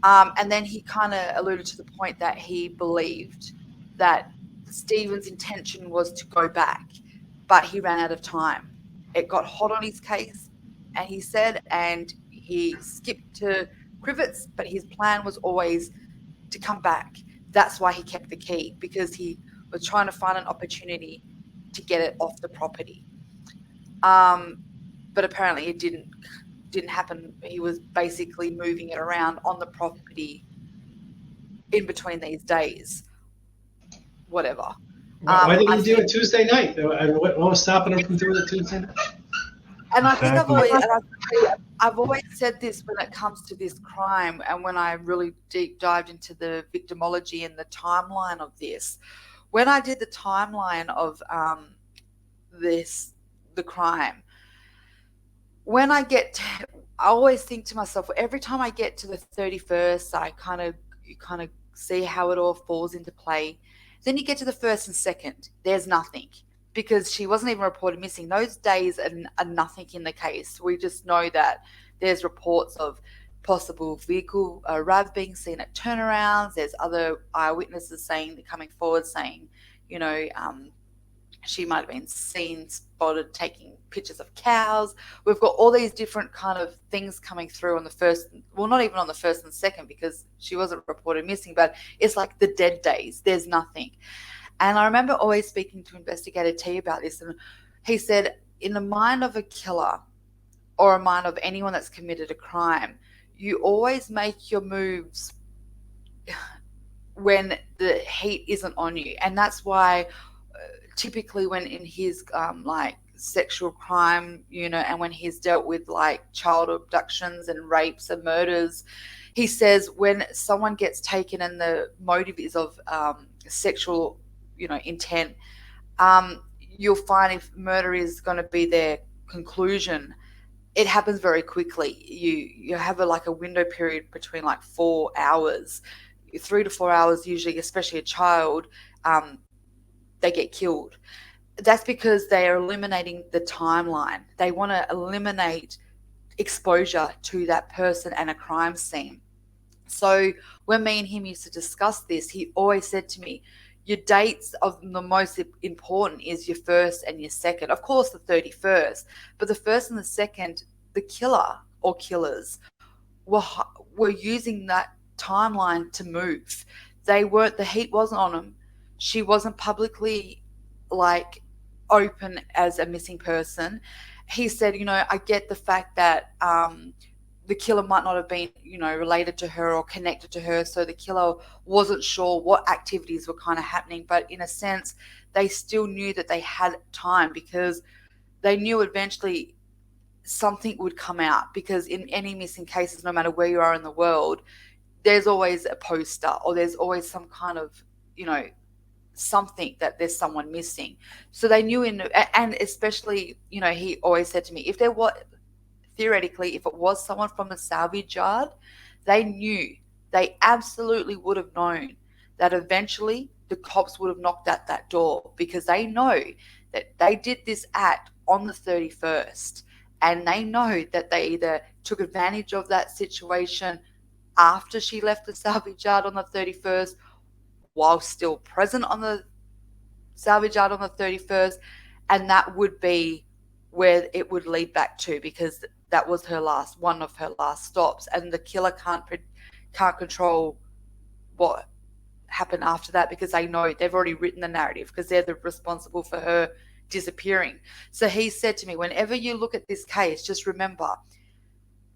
And then he kind of alluded to the point that he believed that Stephen's intention was to go back, but he ran out of time. It got hot on his case, and he said, and he skipped to Crivets, but his plan was always to come back. That's why he kept the key, because he was trying to find an opportunity to get it off the property. But apparently it didn't happen. He was basically moving it around on the property in between these days. Whatever. Why didn't he do it Tuesday night? What was stopping him from doing it Tuesday night? And I think I've always said this when it comes to this crime, and when I really deep dived into the victimology and the timeline of this. When I did the timeline of the crime, when I always think to myself, every time I get to the 31st, you kind of see how it all falls into play. Then you get to the 1st and 2nd, there's nothing, because she wasn't even reported missing. Those days are nothing in the case. We just know that there's reports of possible vehicle RAV being seen at turnarounds. There's other eyewitnesses coming forward saying, she might have been spotted taking pictures of cows. We've got all these different kind of things coming through on the first, well, not even on the 1st and 2nd, because she wasn't reported missing, but it's like the dead days. There's nothing. And I remember always speaking to Investigator T about this, and he said, in the mind of a killer or a mind of anyone that's committed a crime, you always make your moves when the heat isn't on you. And that's why typically when in his sexual crime, and when he's dealt with like child abductions and rapes and murders, he says when someone gets taken and the motive is of sexual intent, you'll find if murder is going to be their conclusion, it happens very quickly. You have a window period between 4 hours, 3 to 4 hours usually, especially a child, they get killed. That's because they are eliminating the timeline. They want to eliminate exposure to that person and a crime scene. So when me and him used to discuss this, he always said to me, your dates of the most important is your 1st and your 2nd. Of course, the 31st, but the 1st and the 2nd, the killer or killers were using that timeline to move. The heat wasn't on them. She wasn't publicly open as a missing person. He said, I get the fact that the killer might not have been, related to her or connected to her. So the killer wasn't sure what activities were kind of happening. But in a sense, they still knew that they had time, because they knew eventually something would come out. Because in any missing cases, no matter where you are in the world, there's always a poster or there's always some kind of, something that there's someone missing. So they knew and especially, he always said to me, if there was, theoretically, if it was someone from the salvage yard, they absolutely would have known that eventually the cops would have knocked at that door, because they know that they did this act on the 31st, and they know that they either took advantage of that situation after she left the salvage yard on the 31st, while still present on the salvage yard on the 31st, and that would be where it would lead back to, because that was one of her last stops, and the killer can't control what happened after that, because they know they've already written the narrative, because they're responsible for her disappearing. So he said to me, whenever you look at this case, just remember,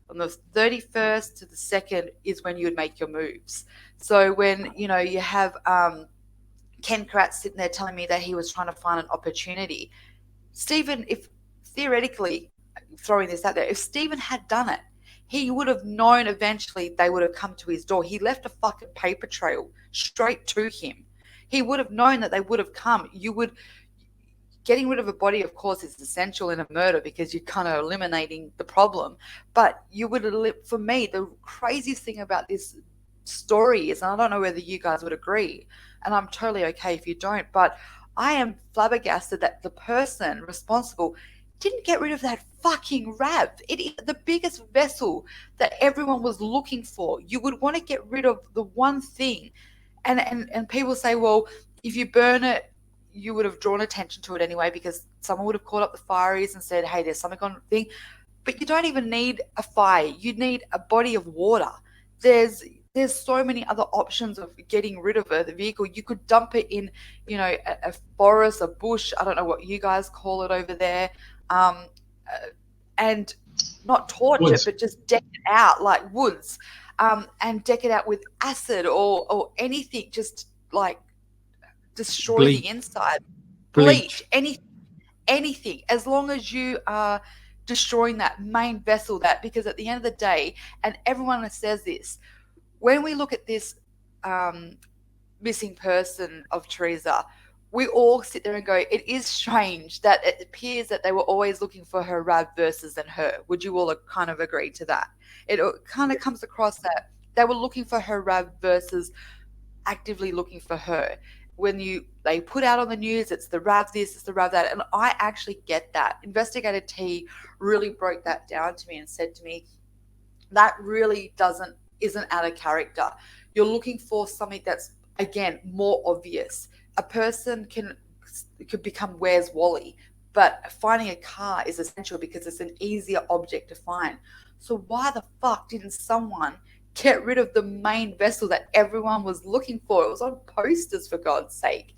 On the 31st to the 2nd is when you would make your moves. So when, you have Ken Kratz sitting there telling me that he was trying to find an opportunity, Stephen, if theoretically, throwing this out there, if Stephen had done it, he would have known eventually they would have come to his door. He left a fucking paper trail straight to him. He would have known that they would have come. Getting rid of a body, of course, is essential in a murder because you're kind of eliminating the problem. But you would have, for me, the craziest thing about this story is, and I don't know whether you guys would agree, and I'm totally okay if you don't, but I am flabbergasted that the person responsible didn't get rid of that fucking RAV. It is the biggest vessel that everyone was looking for. You would want to get rid of the one thing. And people say, well, if you burn it, you would have drawn attention to it anyway because someone would have called up the fireys and said, hey, there's something on the thing. But you don't even need a fire. You need a body of water. There's so many other options of getting rid of the vehicle. You could dump it in, a forest, a bush. I don't know what you guys call it over there. And not torch it, but just deck it out like woods, and deck it out with acid or anything, just like destroy the inside. Bleach, anything, as long as you are destroying that main vessel, because at the end of the day, and everyone says this, when we look at this missing person of Teresa, we all sit there and go, it is strange that it appears that they were always looking for her RAV versus than her. Would you all kind of agree to that? It kind of comes across that they were looking for her RAV versus actively looking for her. When they put out on the news, it's the RAV this, it's the RAV that, and I actually get that. Investigator T really broke that down to me and said to me, that really isn't out of character. You're looking for something that's, again, more obvious. A person could become Where's Wally, but finding a car is essential because it's an easier object to find. So why the fuck didn't someone get rid of the main vessel that everyone was looking for? It was on posters, for God's sake.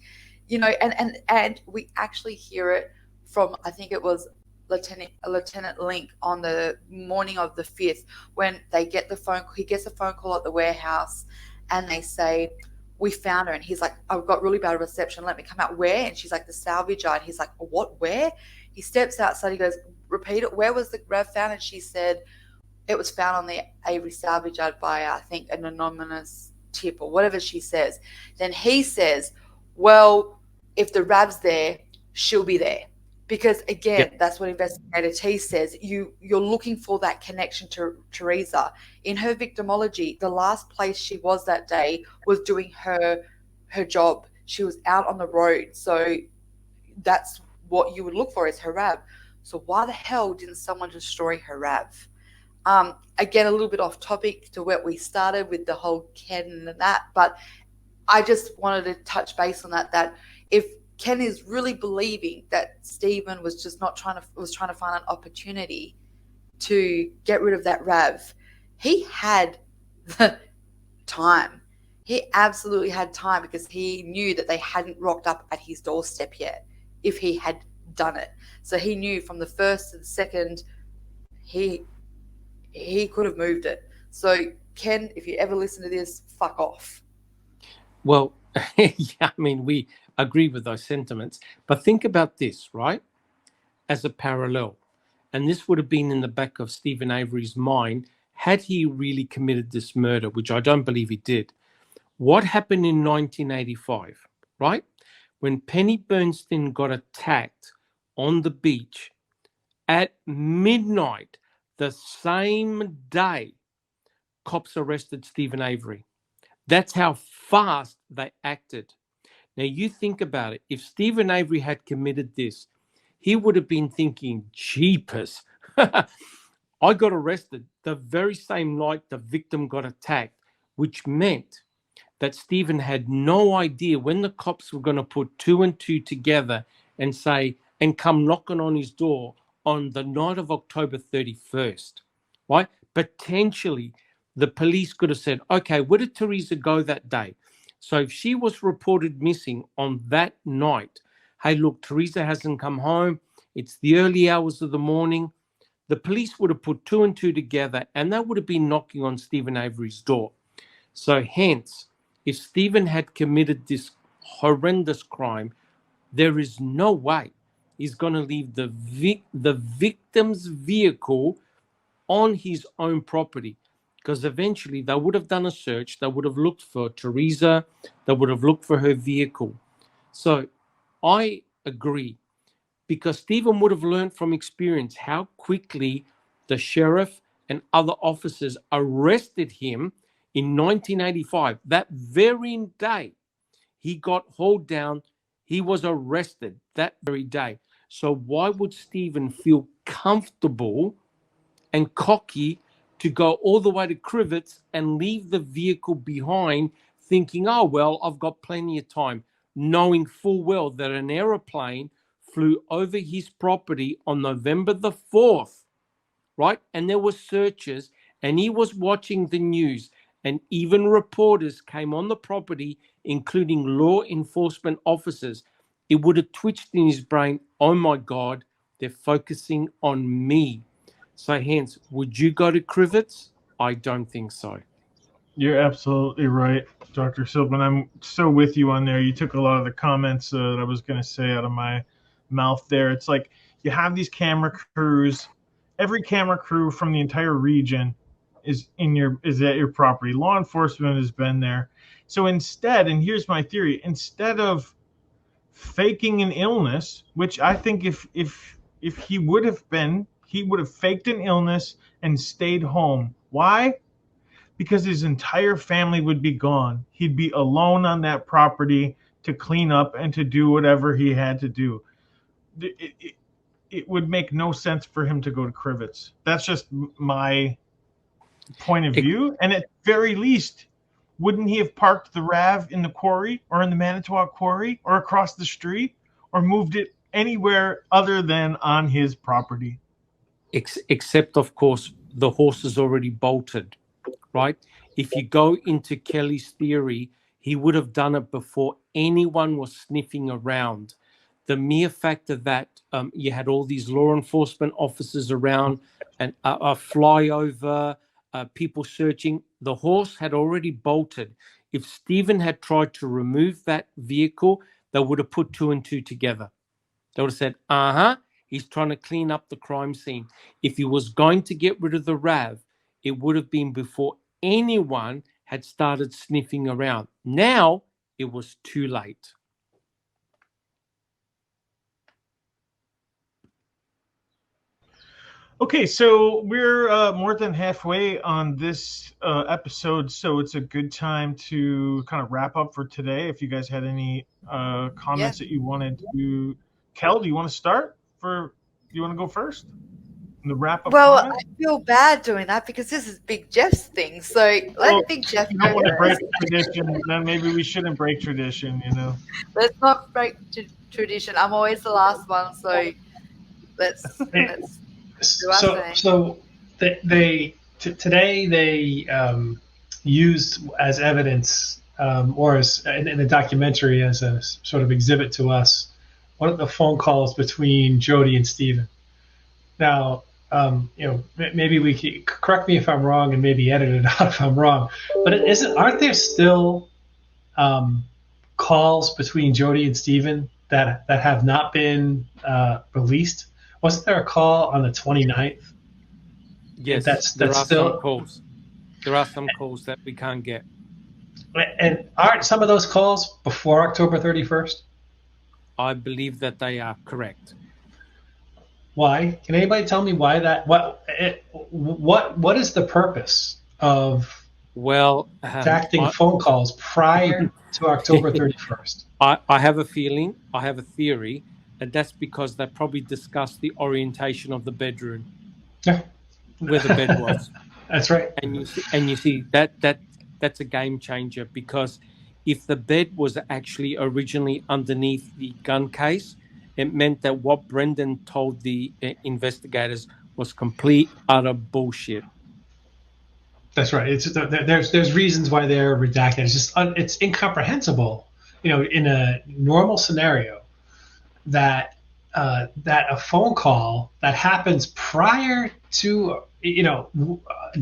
And we actually hear it from, I think it was Lieutenant Link on the morning of the 5th, when he gets a phone call at the warehouse and they say, we found her. And he's like, I've got really bad reception. Let me come out. Where? And she's like, the salvage yard. He's like, what? Where? He steps outside. He goes, repeat it. Where was the RAV found? And she said, it was found on the Avery salvage yard by, I think, an anonymous tip or whatever she says. Then he says, well, if the RAV's there, she'll be there. Because, again, that's what Investigator T says. You're looking for that connection to Teresa. In her victimology, the last place she was that day was doing her job. She was out on the road. So that's what you would look for, is her RAV. So why the hell didn't someone destroy her RAV? Again, a little bit off topic to where we started with the whole Ken and that, but I just wanted to touch base on that if Ken is really believing that Stephen was just trying to find an opportunity to get rid of that RAV, he had the time. He absolutely had time, because he knew that they hadn't rocked up at his doorstep yet if he had done it. So he knew from the 1st to the 2nd, he could have moved it. So, Ken, if you ever listen to this, fuck off. Well, yeah, I mean, we agree with those sentiments. But think about this, right? As a parallel. And this would have been in the back of Stephen Avery's mind had he really committed this murder, which I don't believe he did. What happened in 1985, right? When Penny Bernstein got attacked on the beach at midnight, the same day, cops arrested Stephen Avery. That's how fast they acted. Now, you think about it. If Stephen Avery had committed this, he would have been thinking, jeepers, I got arrested the very same night the victim got attacked, which meant that Stephen had no idea when the cops were going to put 2 and 2 together and come knocking on his door on the night of October 31st, right? Potentially, the police could have said, okay, where did Teresa go that day? So if she was reported missing on that night, hey, look, Teresa hasn't come home. It's the early hours of the morning. the police would have put 2 and 2 together, and they would have been knocking on Stephen Avery's door. So hence, if Stephen had committed this horrendous crime, there is no way he's going to leave the victim's vehicle on his own property, because eventually they would have done a search. They would have looked for Teresa. They would have looked for her vehicle. So I agree, because Stephen would have learned from experience how quickly the sheriff and other officers arrested him in 1985. That very day he got hauled down, he was arrested that very day. So why would Stephen feel comfortable and cocky to go all the way to Kratz and leave the vehicle behind, thinking, oh, well, I've got plenty of time, knowing full well that an aeroplane flew over his property on November the 4th, right? And there were searches, and he was watching the news, and even reporters came on the property, including law enforcement officers. It would have twitched in his brain, oh my God, they're focusing on me. So hence, would you go to Kratz? I don't think so. You're absolutely right, Dr. Silverman. I'm so with you on there. You took a lot of the comments that I was going to say out of my mouth there. It's like you have these camera crews. Every camera crew from the entire region is at your property. Law enforcement has been there. So instead, and here's my theory, instead of faking an illness, which I think if he would have faked an illness and stayed home. Why? Because his entire family would be gone. He'd be alone on that property to clean up and to do whatever he had to do. It would make no sense for him to go to Kratz. That's just my point of view. And at very least, wouldn't he have parked the RAV in the quarry or in the Manitowoc quarry or across the street or moved it anywhere other than on his property? Except, of course, the horse is already bolted, right? If you go into Kelly's theory, he would have done it before anyone was sniffing around. The mere fact of that you had all these law enforcement officers around and a flyover, people searching, the horse had already bolted. If Stephen had tried to remove that vehicle, they would have put 2 and 2 together. They would have said, he's trying to clean up the crime scene. If he was going to get rid of the RAV, it would have been before anyone had started sniffing around. Now it was too late. Okay, so we're more than halfway on this episode, so it's a good time to kind of wrap up for today. If you guys had any comments that you wanted to, Kel, do you want to start? Do you want to go first? The wrap up. Well, comments? I feel bad doing that because this is Big Jeff's thing. So let Big Jeff You don't go want to break first. tradition, then maybe we shouldn't break tradition, you know. Let's not break tradition. I'm always the last one, so let's do our thing. So today they used as evidence or as in the documentary as a sort of exhibit to us one of the phone calls between Jody and Stephen. Now, maybe we can correct me if I'm wrong and maybe edit it out if I'm wrong, but aren't there still calls between Jody and Stephen that have not been released? Wasn't there a call on the 29th? Yes, that's there are still some calls. There are some calls that we can't get. And aren't some of those calls before October 31st? I believe that they are correct. Why? Can anybody tell me why that? What is the purpose of redacting phone calls prior to October 31st? I have a feeling, I have a theory, and that's because they probably discussed the orientation of the bedroom, where the bed was. That's right. And you see that's a game changer, because if the bed was actually originally underneath the gun case, it meant that what Brendan told the investigators was complete, utter bullshit. That's right. There's reasons why they're redacted. It's just it's incomprehensible. In a normal scenario, that that a phone call that happens prior to,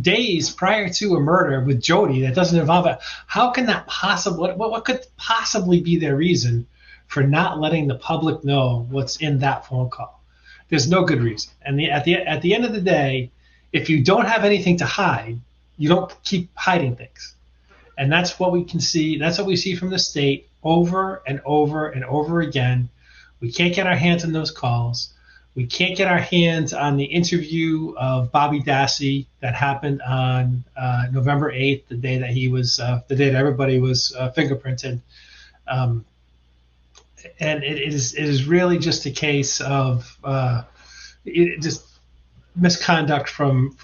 days prior to a murder with Jody that doesn't involve it, how can that possibly, what could possibly be their reason for not letting the public know what's in that phone call? There's no good reason. And at the end of the day, if you don't have anything to hide, you don't keep hiding things. And that's what we can see. That's what we see from the state over and over and over again. We can't get our hands on those calls. We can't get our hands on the interview of Bobby Dassey that happened on November 8th, the day that everybody was fingerprinted. And it is really just a case of just misconduct from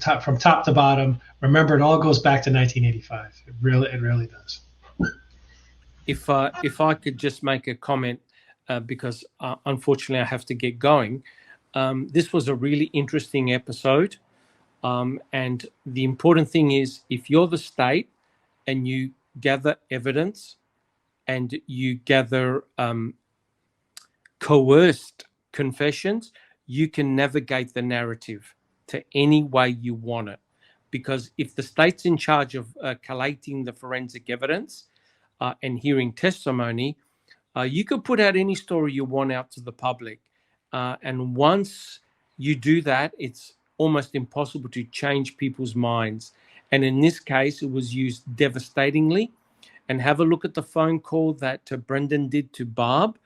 top to bottom. Remember, it all goes back to 1985. It really does. If I could just make a comment. Because unfortunately I have to get going. This was a really interesting episode. And the important thing is, if you're the state and you gather evidence and you gather coerced confessions, you can navigate the narrative to any way you want it. Because if the state's in charge of collating the forensic evidence and hearing testimony, you could put out any story you want out to the public. And once you do that, it's almost impossible to change people's minds. And in this case, it was used devastatingly. And have a look at the phone call that Brendan did to Barb.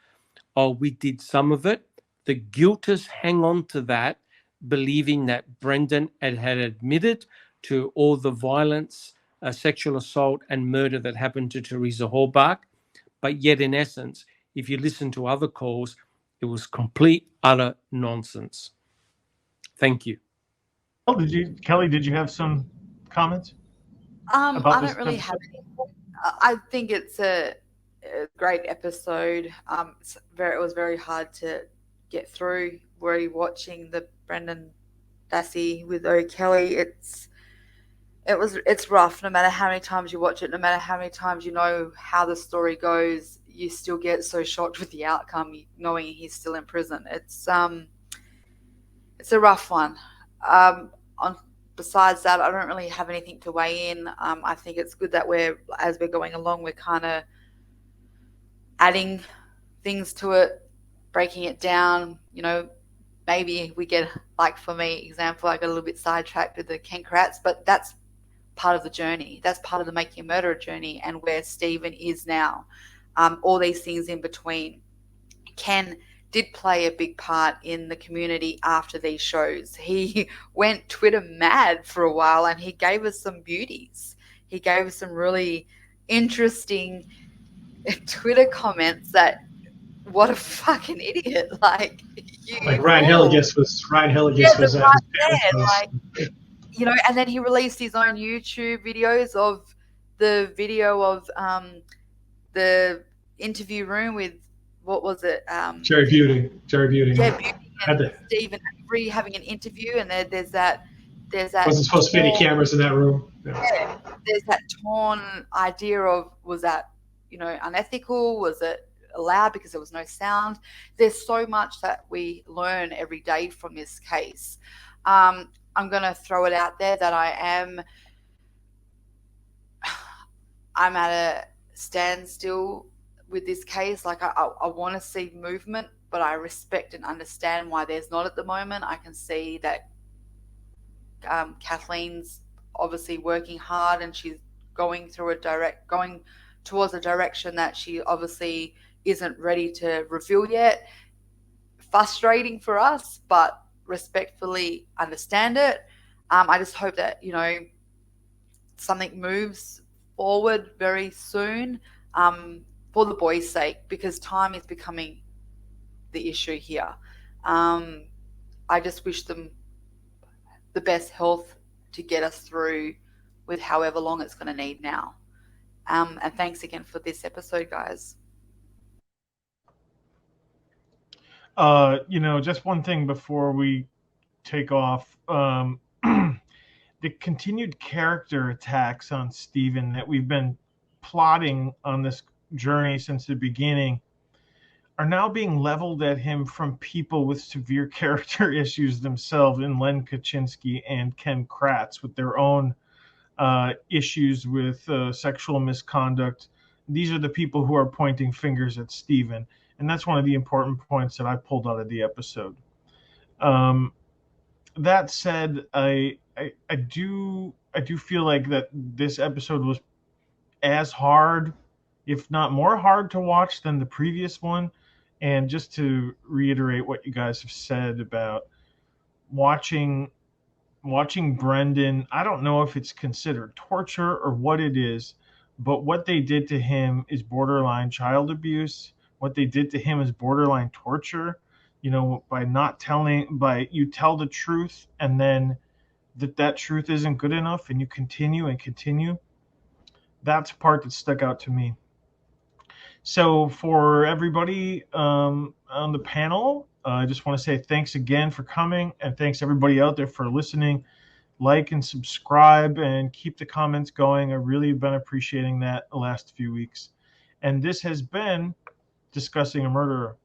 Oh, we did some of it. The guilters hang on to that, believing that Brendan had admitted to all the violence, sexual assault and murder that happened to Teresa Halbach. But yet, in essence, if you listen to other calls, it was complete, utter nonsense. Thank you. Kelly, did you have some comments? I don't really have any. I think it's a great episode. It was very hard to get through. We're watching the Brendan Dassey with O'Kelly. It's rough. No matter how many times you watch it, no matter how many times you know how the story goes, you still get so shocked with the outcome, knowing he's still in prison. It's a rough one. Besides that, I don't really have anything to weigh in. I think it's good that as we're going along, we're kind of adding things to it, breaking it down. Maybe we get, like for me, example, I got a little bit sidetracked with the Ken Kratz, but that's part of the journey. That's part of the Making a Murderer journey and where Stephen is now. All these things in between. Ken did play a big part in the community after these shows. He went Twitter mad for a while and he gave us some beauties. He gave us some really interesting Twitter comments that, what a fucking idiot. Like Ryan Hilligus was right there, and then he released his own YouTube videos of the video of the interview room with, what was it? Jerry Beauty. Yeah, Beauty and Steve and Avery having an interview, and there's that. Wasn't supposed to be any cameras in that room. Yeah, there's that torn idea of, was that unethical? Was it allowed because there was no sound? There's so much that we learn every day from this case. I'm going to throw it out there that I'm at a standstill with this case. Like I want to see movement, but I respect and understand why there's not at the moment. I can see that Kathleen's obviously working hard and she's going towards a direction that she obviously isn't ready to reveal yet. Frustrating for us, but respectfully understand it. I just hope that something moves forward very soon, for the boys' sake, because time is becoming the issue here. I just wish them the best health to get us through with however long it's going to need now. And thanks again for this episode, guys. Just one thing before we take off. The continued character attacks on Stephen that we've been plotting on this journey since the beginning. are now being leveled at him from people with severe character issues themselves in Len Kaczynski and Ken Kratz with their own issues with sexual misconduct. These are the people who are pointing fingers at Stephen. And that's one of the important points that I pulled out of the episode. That said, I do feel like that this episode was as hard, if not more hard to watch than the previous one. And just to reiterate what you guys have said about watching Brendan, I don't know if it's considered torture or what it is, but what they did to him is borderline child abuse. What they did to him is borderline torture. You know, by you tell the truth and then that truth isn't good enough and you continue and continue. That's the part that stuck out to me. So for everybody on the panel, I just want to say thanks again for coming, and thanks everybody out there for listening. Like and subscribe and keep the comments going. I've really been appreciating that the last few weeks. And this has been Discussing a Murderer.